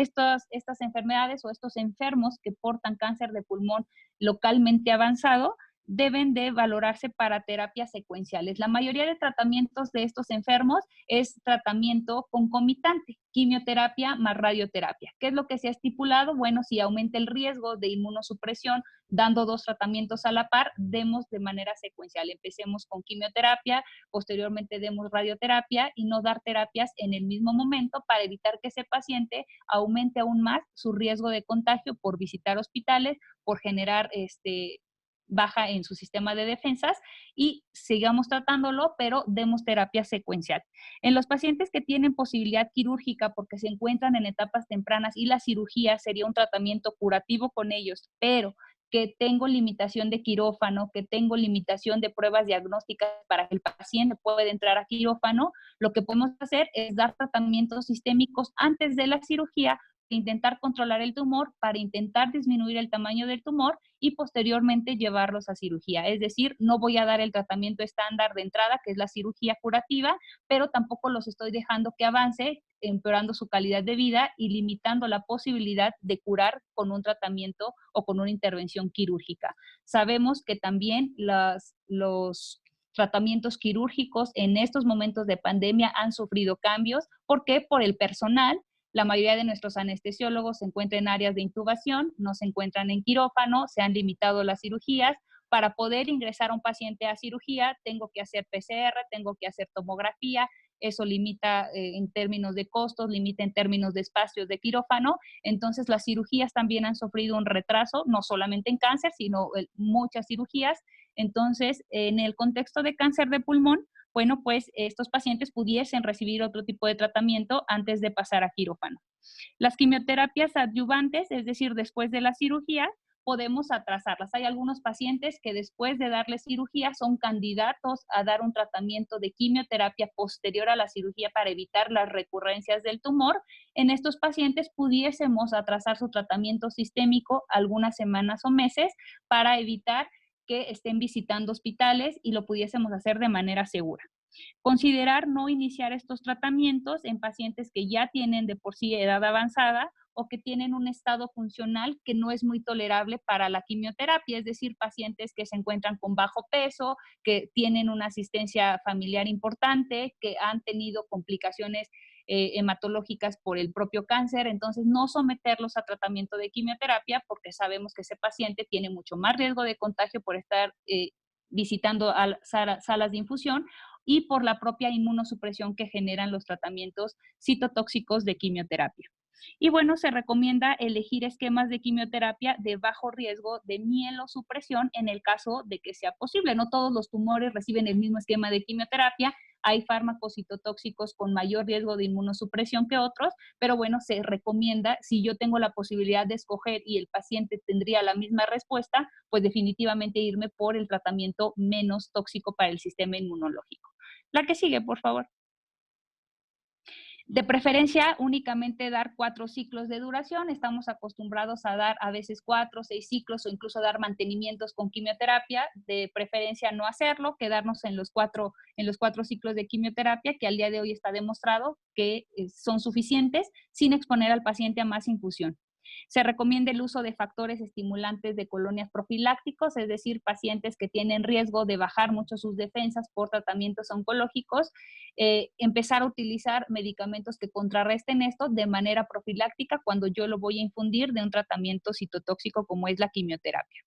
enfermedades o estos enfermos que portan cáncer de pulmón localmente avanzado, deben de valorarse para terapias secuenciales. La mayoría de tratamientos de estos enfermos es tratamiento concomitante, quimioterapia más radioterapia. ¿Qué es lo que se ha estipulado? Bueno, si aumenta el riesgo de inmunosupresión dando 2 tratamientos a la par, demos de manera secuencial. Empecemos con quimioterapia, posteriormente demos radioterapia y no dar terapias en el mismo momento para evitar que ese paciente aumente aún más su riesgo de contagio por visitar hospitales, por generar baja en su sistema de defensas y sigamos tratándolo, pero demos terapia secuencial. En los pacientes que tienen posibilidad quirúrgica porque se encuentran en etapas tempranas y la cirugía sería un tratamiento curativo con ellos, pero que tengo limitación de quirófano, que tengo limitación de pruebas diagnósticas para que el paciente pueda entrar a quirófano, lo que podemos hacer es dar tratamientos sistémicos antes de la cirugía, intentar controlar el tumor para intentar disminuir el tamaño del tumor y posteriormente llevarlos a cirugía. Es decir, no voy a dar el tratamiento estándar de entrada, que es la cirugía curativa, pero tampoco los estoy dejando que avance, empeorando su calidad de vida y limitando la posibilidad de curar con un tratamiento o con una intervención quirúrgica. Sabemos que también los tratamientos quirúrgicos en estos momentos de pandemia han sufrido cambios. ¿Por qué? Por el personal. La mayoría de nuestros anestesiólogos se encuentran en áreas de intubación, no se encuentran en quirófano, se han limitado las cirugías. Para poder ingresar a un paciente a cirugía, tengo que hacer PCR, tengo que hacer tomografía, eso limita en términos de costos, limita en términos de espacios de quirófano. Entonces, las cirugías también han sufrido un retraso, no solamente en cáncer, sino muchas cirugías. Entonces, en el contexto de cáncer de pulmón, bueno, pues estos pacientes pudiesen recibir otro tipo de tratamiento antes de pasar a quirófano. Las quimioterapias adyuvantes, es decir, después de la cirugía, podemos atrasarlas. Hay algunos pacientes que después de darle cirugía son candidatos a dar un tratamiento de quimioterapia posterior a la cirugía para evitar las recurrencias del tumor. En estos pacientes pudiésemos atrasar su tratamiento sistémico algunas semanas o meses para evitar que estén visitando hospitales y lo pudiésemos hacer de manera segura. Considerar no iniciar estos tratamientos en pacientes que ya tienen de por sí edad avanzada o que tienen un estado funcional que no es muy tolerable para la quimioterapia, es decir, pacientes que se encuentran con bajo peso, que tienen una asistencia familiar importante, que han tenido complicaciones hematológicas por el propio cáncer, entonces no someterlos a tratamiento de quimioterapia porque sabemos que ese paciente tiene mucho más riesgo de contagio por estar visitando a salas de infusión y por la propia inmunosupresión que generan los tratamientos citotóxicos de quimioterapia. Y bueno, se recomienda elegir esquemas de quimioterapia de bajo riesgo de mielosupresión en el caso de que sea posible. No todos los tumores reciben el mismo esquema de quimioterapia. Hay fármacos citotóxicos con mayor riesgo de inmunosupresión que otros, pero bueno, se recomienda, si yo tengo la posibilidad de escoger y el paciente tendría la misma respuesta, pues definitivamente irme por el tratamiento menos tóxico para el sistema inmunológico. La que sigue, por favor. De preferencia, únicamente dar 4 ciclos de duración. Estamos acostumbrados a dar a veces 4, 6 ciclos o incluso dar mantenimientos con quimioterapia. De preferencia no hacerlo, quedarnos en los 4 ciclos de quimioterapia, que al día de hoy está demostrado que son suficientes sin exponer al paciente a más infusión. Se recomienda el uso de factores estimulantes de colonias profilácticos, es decir, pacientes que tienen riesgo de bajar mucho sus defensas por tratamientos oncológicos, empezar a utilizar medicamentos que contrarresten esto de manera profiláctica cuando yo lo voy a infundir de un tratamiento citotóxico como es la quimioterapia.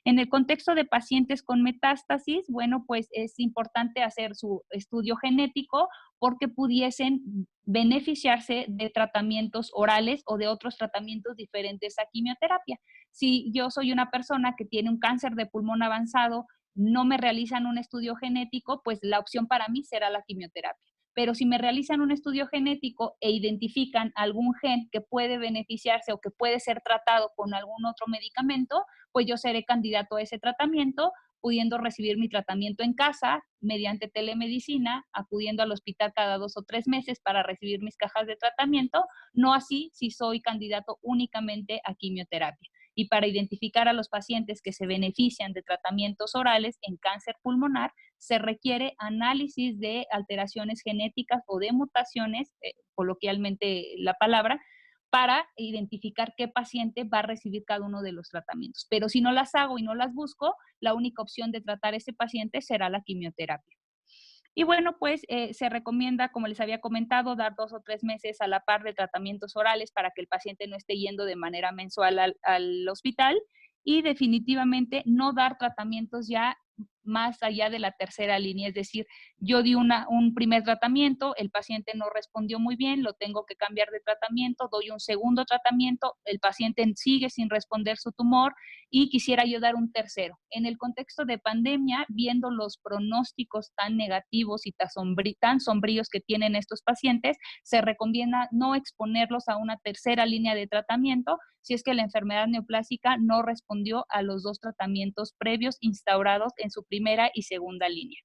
En el contexto de pacientes con metástasis, bueno, pues es importante hacer su estudio genético porque pudiesen beneficiarse de tratamientos orales o de otros tratamientos diferentes a quimioterapia. Si yo soy una persona que tiene un cáncer de pulmón avanzado, no me realizan un estudio genético, pues la opción para mí será la quimioterapia. Pero si me realizan un estudio genético e identifican algún gen que puede beneficiarse o que puede ser tratado con algún otro medicamento, pues yo seré candidato a ese tratamiento, pudiendo recibir mi tratamiento en casa mediante telemedicina, acudiendo al hospital cada 2 o 3 meses para recibir mis cajas de tratamiento, no así si soy candidato únicamente a quimioterapia. Y para identificar a los pacientes que se benefician de tratamientos orales en cáncer pulmonar, se requiere análisis de alteraciones genéticas o de mutaciones, coloquialmente la palabra, para identificar qué paciente va a recibir cada uno de los tratamientos. Pero si no las hago y no las busco, la única opción de tratar a ese paciente será la quimioterapia. Y bueno, pues se recomienda, como les había comentado, dar 2 o 3 meses a la par de tratamientos orales para que el paciente no esté yendo de manera mensual al hospital y definitivamente no dar tratamientos ya más allá de la tercera línea, es decir, yo di un primer tratamiento, el paciente no respondió muy bien, lo tengo que cambiar de tratamiento, doy un segundo tratamiento, el paciente sigue sin responder su tumor y quisiera yo dar un tercero. En el contexto de pandemia, viendo los pronósticos tan negativos y tan sombríos que tienen estos pacientes, se recomienda no exponerlos a una tercera línea de tratamiento si es que la enfermedad neoplásica no respondió a los 2 tratamientos previos instaurados en su primera y segunda línea.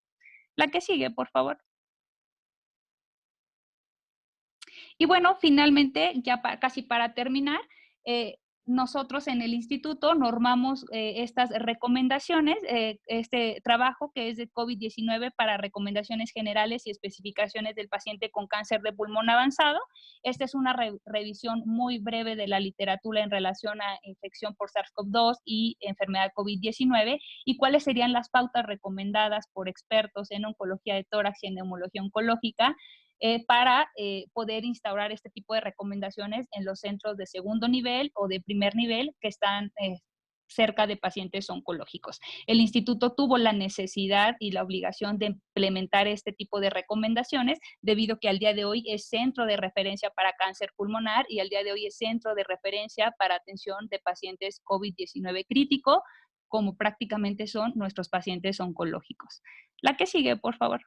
La que sigue, por favor. Y bueno, finalmente, ya casi para terminar, nosotros en el instituto normamos estas recomendaciones, este trabajo que es de COVID-19 para recomendaciones generales y especificaciones del paciente con cáncer de pulmón avanzado. Esta es una revisión muy breve de la literatura en relación a infección por SARS-CoV-2 y enfermedad COVID-19 y cuáles serían las pautas recomendadas por expertos en oncología de tórax y en neumología oncológica para poder instaurar este tipo de recomendaciones en los centros de segundo nivel o de primer nivel que están cerca de pacientes oncológicos. El instituto tuvo la necesidad y la obligación de implementar este tipo de recomendaciones debido a que al día de hoy es centro de referencia para cáncer pulmonar y al día de hoy es centro de referencia para atención de pacientes COVID-19 crítico, como prácticamente son nuestros pacientes oncológicos. La que sigue, por favor.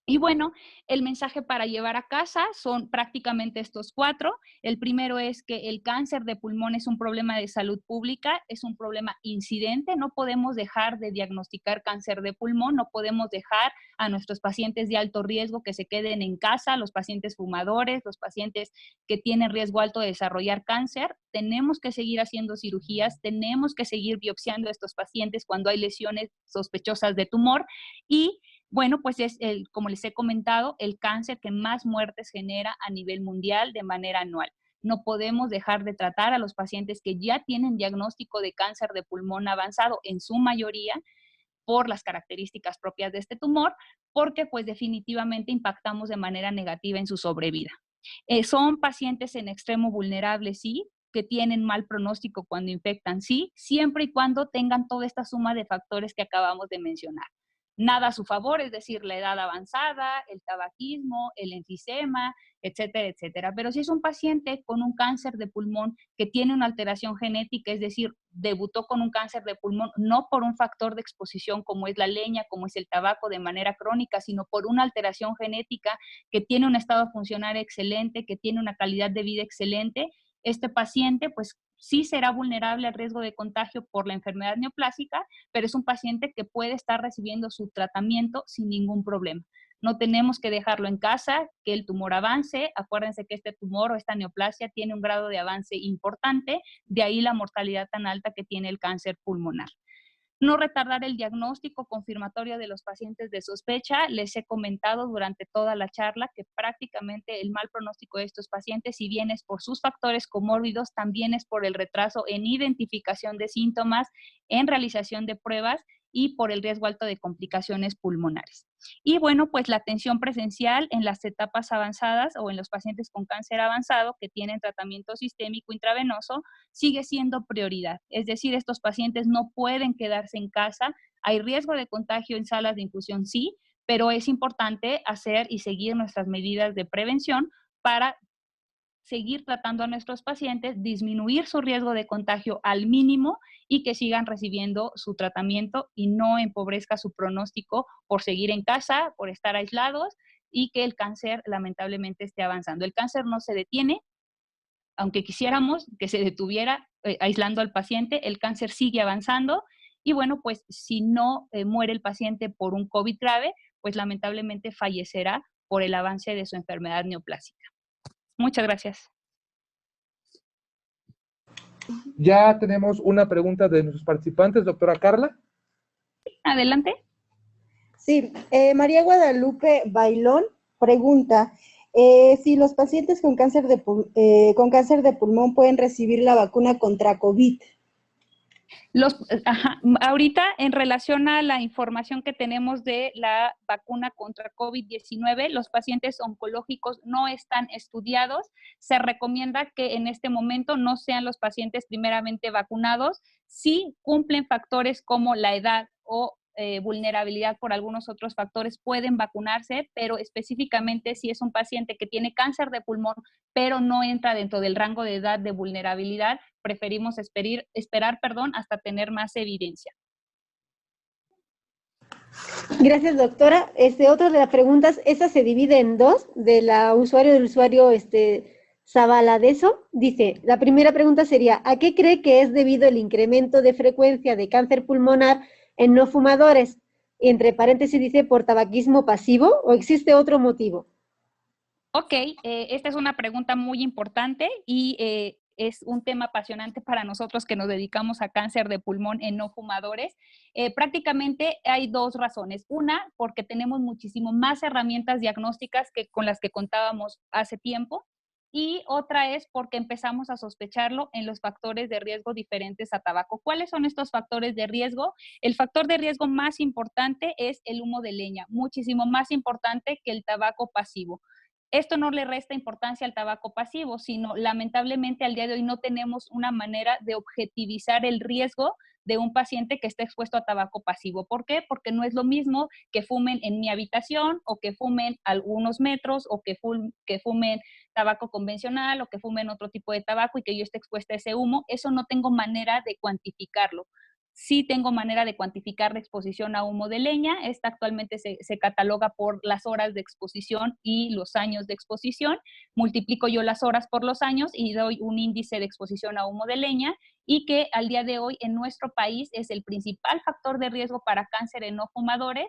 Y bueno, el mensaje para llevar a casa son prácticamente estos 4. El primero es que el cáncer de pulmón es un problema de salud pública, es un problema incidente, no podemos dejar de diagnosticar cáncer de pulmón, no podemos dejar a nuestros pacientes de alto riesgo que se queden en casa, los pacientes fumadores, los pacientes que tienen riesgo alto de desarrollar cáncer. Tenemos que seguir haciendo cirugías, tenemos que seguir biopsiando a estos pacientes cuando hay lesiones sospechosas de tumor y Bueno, pues es, como les he comentado, el cáncer que más muertes genera a nivel mundial de manera anual. No podemos dejar de tratar a los pacientes que ya tienen diagnóstico de cáncer de pulmón avanzado, en su mayoría, por las características propias de este tumor, porque pues definitivamente impactamos de manera negativa en su sobrevida. Son pacientes en extremo vulnerables, sí, que tienen mal pronóstico cuando infectan, sí, siempre y cuando tengan toda esta suma de factores que acabamos de mencionar. Nada a su favor, es decir, la edad avanzada, el tabaquismo, el enfisema, etcétera, etcétera. Pero si es un paciente con un cáncer de pulmón que tiene una alteración genética, es decir, debutó con un cáncer de pulmón no por un factor de exposición como es la leña, como es el tabaco de manera crónica, sino por una alteración genética, que tiene un estado funcional excelente, que tiene una calidad de vida excelente, este paciente pues sí será vulnerable al riesgo de contagio por la enfermedad neoplásica, pero es un paciente que puede estar recibiendo su tratamiento sin ningún problema. No tenemos que dejarlo en casa, que el tumor avance. Acuérdense que este tumor o esta neoplasia tiene un grado de avance importante, de ahí la mortalidad tan alta que tiene el cáncer pulmonar. No retardar el diagnóstico confirmatorio de los pacientes de sospecha. Les he comentado durante toda la charla que prácticamente el mal pronóstico de estos pacientes, si bien es por sus factores comórbidos, también es por el retraso en identificación de síntomas, en realización de pruebas y por el riesgo alto de complicaciones pulmonares. Y bueno, pues la atención presencial en las etapas avanzadas o en los pacientes con cáncer avanzado que tienen tratamiento sistémico intravenoso sigue siendo prioridad. Es decir, estos pacientes no pueden quedarse en casa. Hay riesgo de contagio en salas de infusión, sí, pero es importante hacer y seguir nuestras medidas de prevención para seguir tratando a nuestros pacientes, disminuir su riesgo de contagio al mínimo y que sigan recibiendo su tratamiento y no empobrezca su pronóstico por seguir en casa, por estar aislados y que el cáncer lamentablemente esté avanzando. El cáncer no se detiene, aunque quisiéramos que se detuviera aislando al paciente, el cáncer sigue avanzando y bueno, pues si no muere el paciente por un COVID grave, pues lamentablemente fallecerá por el avance de su enfermedad neoplásica. Muchas gracias. Ya tenemos una pregunta de nuestros participantes, doctora Carla. Adelante. Sí, María Guadalupe Bailón pregunta si los pacientes con cáncer de pulmón pueden recibir la vacuna contra COVID. Ahorita, en relación a la información que tenemos de la vacuna contra COVID-19, los pacientes oncológicos no están estudiados. Se recomienda que en este momento no sean los pacientes primeramente vacunados si cumplen factores como la edad o vulnerabilidad por algunos otros factores, pueden vacunarse, pero específicamente si es un paciente que tiene cáncer de pulmón, pero no entra dentro del rango de edad de vulnerabilidad, preferimos esperar hasta tener más evidencia. Gracias, doctora. Otra de las preguntas, esa se divide en dos, del usuario Zabaladeso. Dice, la primera pregunta sería, ¿a qué cree que es debido el incremento de frecuencia de cáncer pulmonar en no fumadores? Entre paréntesis dice, ¿por tabaquismo pasivo o existe otro motivo? Ok, esta es una pregunta muy importante y es un tema apasionante para nosotros que nos dedicamos a cáncer de pulmón en no fumadores. Prácticamente hay dos razones. Una, porque tenemos muchísimo más herramientas diagnósticas que con las que contábamos hace tiempo. Y otra es porque empezamos a sospecharlo en los factores de riesgo diferentes a tabaco. ¿Cuáles son estos factores de riesgo? El factor de riesgo más importante es el humo de leña, muchísimo más importante que el tabaco pasivo. Esto no le resta importancia al tabaco pasivo, sino lamentablemente al día de hoy no tenemos una manera de objetivizar el riesgo de un paciente que esté expuesto a tabaco pasivo. ¿Por qué? Porque no es lo mismo que fumen en mi habitación o que fumen algunos metros o que fumen tabaco convencional o que fumen otro tipo de tabaco y que yo esté expuesta a ese humo. Eso no tengo manera de cuantificarlo. Sí tengo manera de cuantificar la exposición a humo de leña. Esta actualmente se cataloga por las horas de exposición y los años de exposición. Multiplico yo las horas por los años y doy un índice de exposición a humo de leña y que al día de hoy en nuestro país es el principal factor de riesgo para cáncer en no fumadores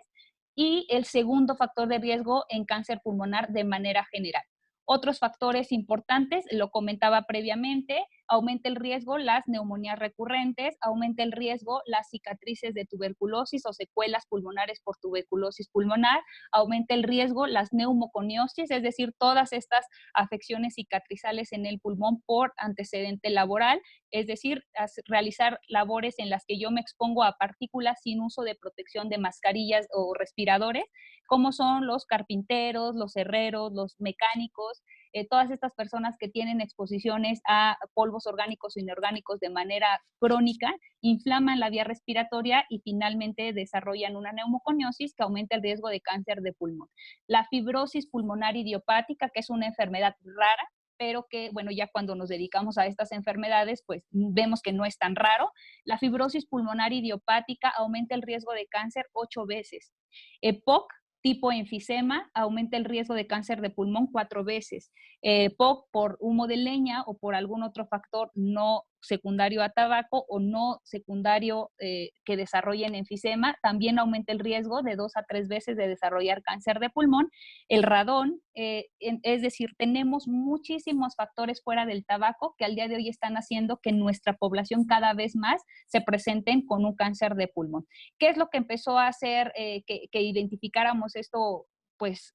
y el segundo factor de riesgo en cáncer pulmonar de manera general. Otros factores importantes, lo comentaba previamente, aumenta el riesgo las neumonías recurrentes, aumenta el riesgo las cicatrices de tuberculosis o secuelas pulmonares por tuberculosis pulmonar, aumenta el riesgo las neumoconiosis, es decir, todas estas afecciones cicatrizales en el pulmón por antecedente laboral, es decir, realizar labores en las que yo me expongo a partículas sin uso de protección de mascarillas o respiradores, como son los carpinteros, los herreros, los mecánicos, todas estas personas que tienen exposiciones a polvos orgánicos o inorgánicos de manera crónica, inflaman la vía respiratoria y finalmente desarrollan una neumoconiosis que aumenta el riesgo de cáncer de pulmón. La fibrosis pulmonar idiopática, que es una enfermedad rara, pero que, bueno, ya cuando nos dedicamos a estas enfermedades, pues vemos que no es tan raro. La fibrosis pulmonar idiopática aumenta el riesgo de cáncer 8 veces. EPOC, tipo enfisema, aumenta el riesgo de cáncer de pulmón 4 veces. POC por humo de leña o por algún otro factor no secundario a tabaco o no secundario que desarrollen enfisema, también aumenta el riesgo de 2 a 3 veces de desarrollar cáncer de pulmón. El radón, es decir, tenemos muchísimos factores fuera del tabaco que al día de hoy están haciendo que nuestra población cada vez más se presenten con un cáncer de pulmón. ¿Qué es lo que empezó a hacer que identificáramos esto, pues,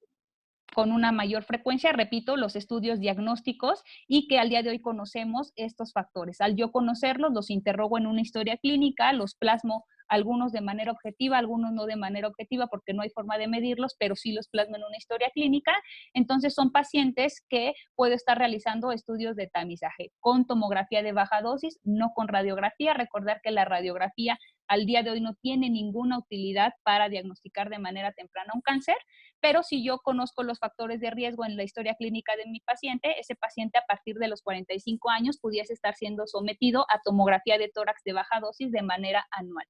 con una mayor frecuencia? Repito, los estudios diagnósticos y que al día de hoy conocemos estos factores. Al yo conocerlos, los interrogo en una historia clínica, los plasmo algunos de manera objetiva, algunos no de manera objetiva porque no hay forma de medirlos, pero sí los plasmo en una historia clínica. Entonces son pacientes que puedo estar realizando estudios de tamizaje con tomografía de baja dosis, no con radiografía. Recordar que la radiografía al día de hoy no tiene ninguna utilidad para diagnosticar de manera temprana un cáncer, pero si yo conozco los factores de riesgo en la historia clínica de mi paciente, ese paciente a partir de los 45 años pudiese estar siendo sometido a tomografía de tórax de baja dosis de manera anual.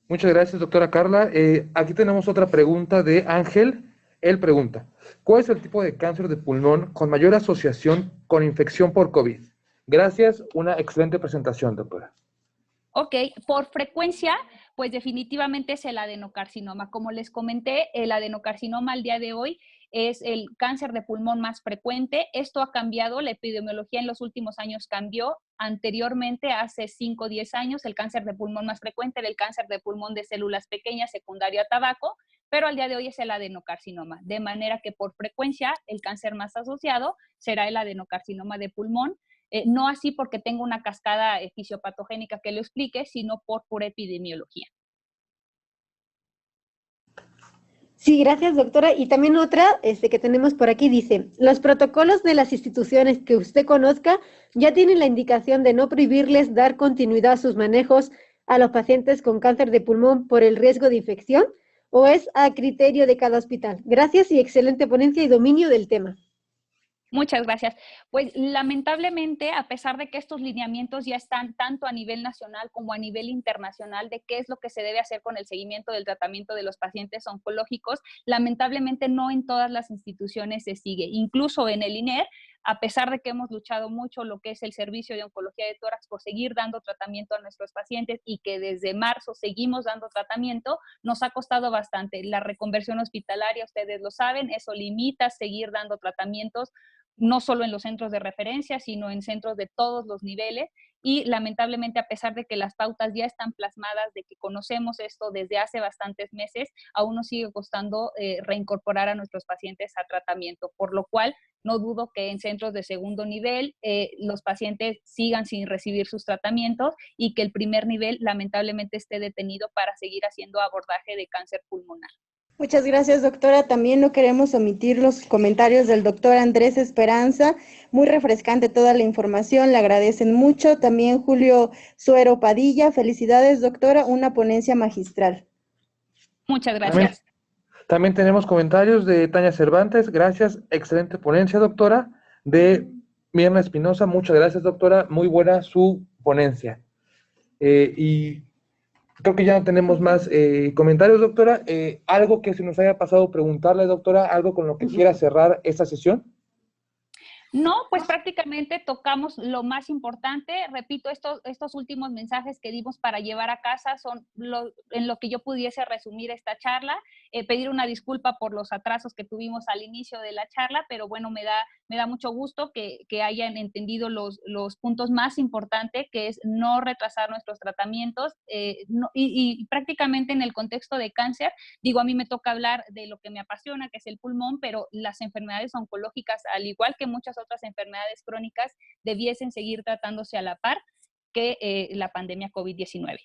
Muchas gracias, doctora Carla. Aquí tenemos otra pregunta de Ángel. Él pregunta, ¿cuál es el tipo de cáncer de pulmón con mayor asociación con infección por COVID? Gracias, una excelente presentación, doctora. Ok, por frecuencia, pues definitivamente es el adenocarcinoma. Como les comenté, el adenocarcinoma al día de hoy es el cáncer de pulmón más frecuente. Esto ha cambiado, la epidemiología en los últimos años cambió. Anteriormente, hace 5 o 10 años, el cáncer de pulmón más frecuente era el cáncer de pulmón de células pequeñas secundario a tabaco, pero al día de hoy es el adenocarcinoma. De manera que por frecuencia, el cáncer más asociado será el adenocarcinoma de pulmón. No así porque tenga una cascada fisiopatogénica que lo explique, sino por pura epidemiología. Sí, gracias, doctora. Y también otra que tenemos por aquí dice, los protocolos de las instituciones que usted conozca ya tienen la indicación de no prohibirles dar continuidad a sus manejos a los pacientes con cáncer de pulmón por el riesgo de infección, ¿o es a criterio de cada hospital? Gracias y excelente ponencia y dominio del tema. Muchas gracias. Pues lamentablemente, a pesar de que estos lineamientos ya están tanto a nivel nacional como a nivel internacional de qué es lo que se debe hacer con el seguimiento del tratamiento de los pacientes oncológicos, lamentablemente no en todas las instituciones se sigue. Incluso en el INER, a pesar de que hemos luchado mucho lo que es el servicio de oncología de tórax por seguir dando tratamiento a nuestros pacientes y que desde marzo seguimos dando tratamiento, nos ha costado bastante. La reconversión hospitalaria, ustedes lo saben, eso limita seguir dando tratamientos no solo en los centros de referencia, sino en centros de todos los niveles. Y lamentablemente, a pesar de que las pautas ya están plasmadas, de que conocemos esto desde hace bastantes meses, aún nos sigue costando reincorporar a nuestros pacientes a tratamiento, por lo cual no dudo que en centros de segundo nivel los pacientes sigan sin recibir sus tratamientos y que el primer nivel lamentablemente esté detenido para seguir haciendo abordaje de cáncer pulmonar. Muchas gracias, doctora. También no queremos omitir los comentarios del doctor Andrés Esperanza. Muy refrescante toda la información, le agradecen mucho. También Julio Suero Padilla. Felicidades, doctora, una ponencia magistral. Muchas gracias. También tenemos comentarios de Tania Cervantes. Gracias, excelente ponencia, doctora. De Mirna Espinosa, muchas gracias, doctora. Muy buena su ponencia. Y creo que ya no tenemos más comentarios, doctora. ¿Algo que se nos haya pasado preguntarle, doctora? ¿Algo con lo que quiera cerrar esta sesión? No, pues prácticamente tocamos lo más importante. Repito, estos últimos mensajes que dimos para llevar a casa son en lo que yo pudiese resumir esta charla. Pedir una disculpa por los atrasos que tuvimos al inicio de la charla, pero bueno, me da mucho gusto que hayan entendido los puntos más importantes, que es no retrasar nuestros tratamientos. Y prácticamente en el contexto de cáncer, digo, a mí me toca hablar de lo que me apasiona, que es el pulmón, pero las enfermedades oncológicas, al igual que muchas otras enfermedades crónicas, debiesen seguir tratándose a la par que la pandemia COVID-19.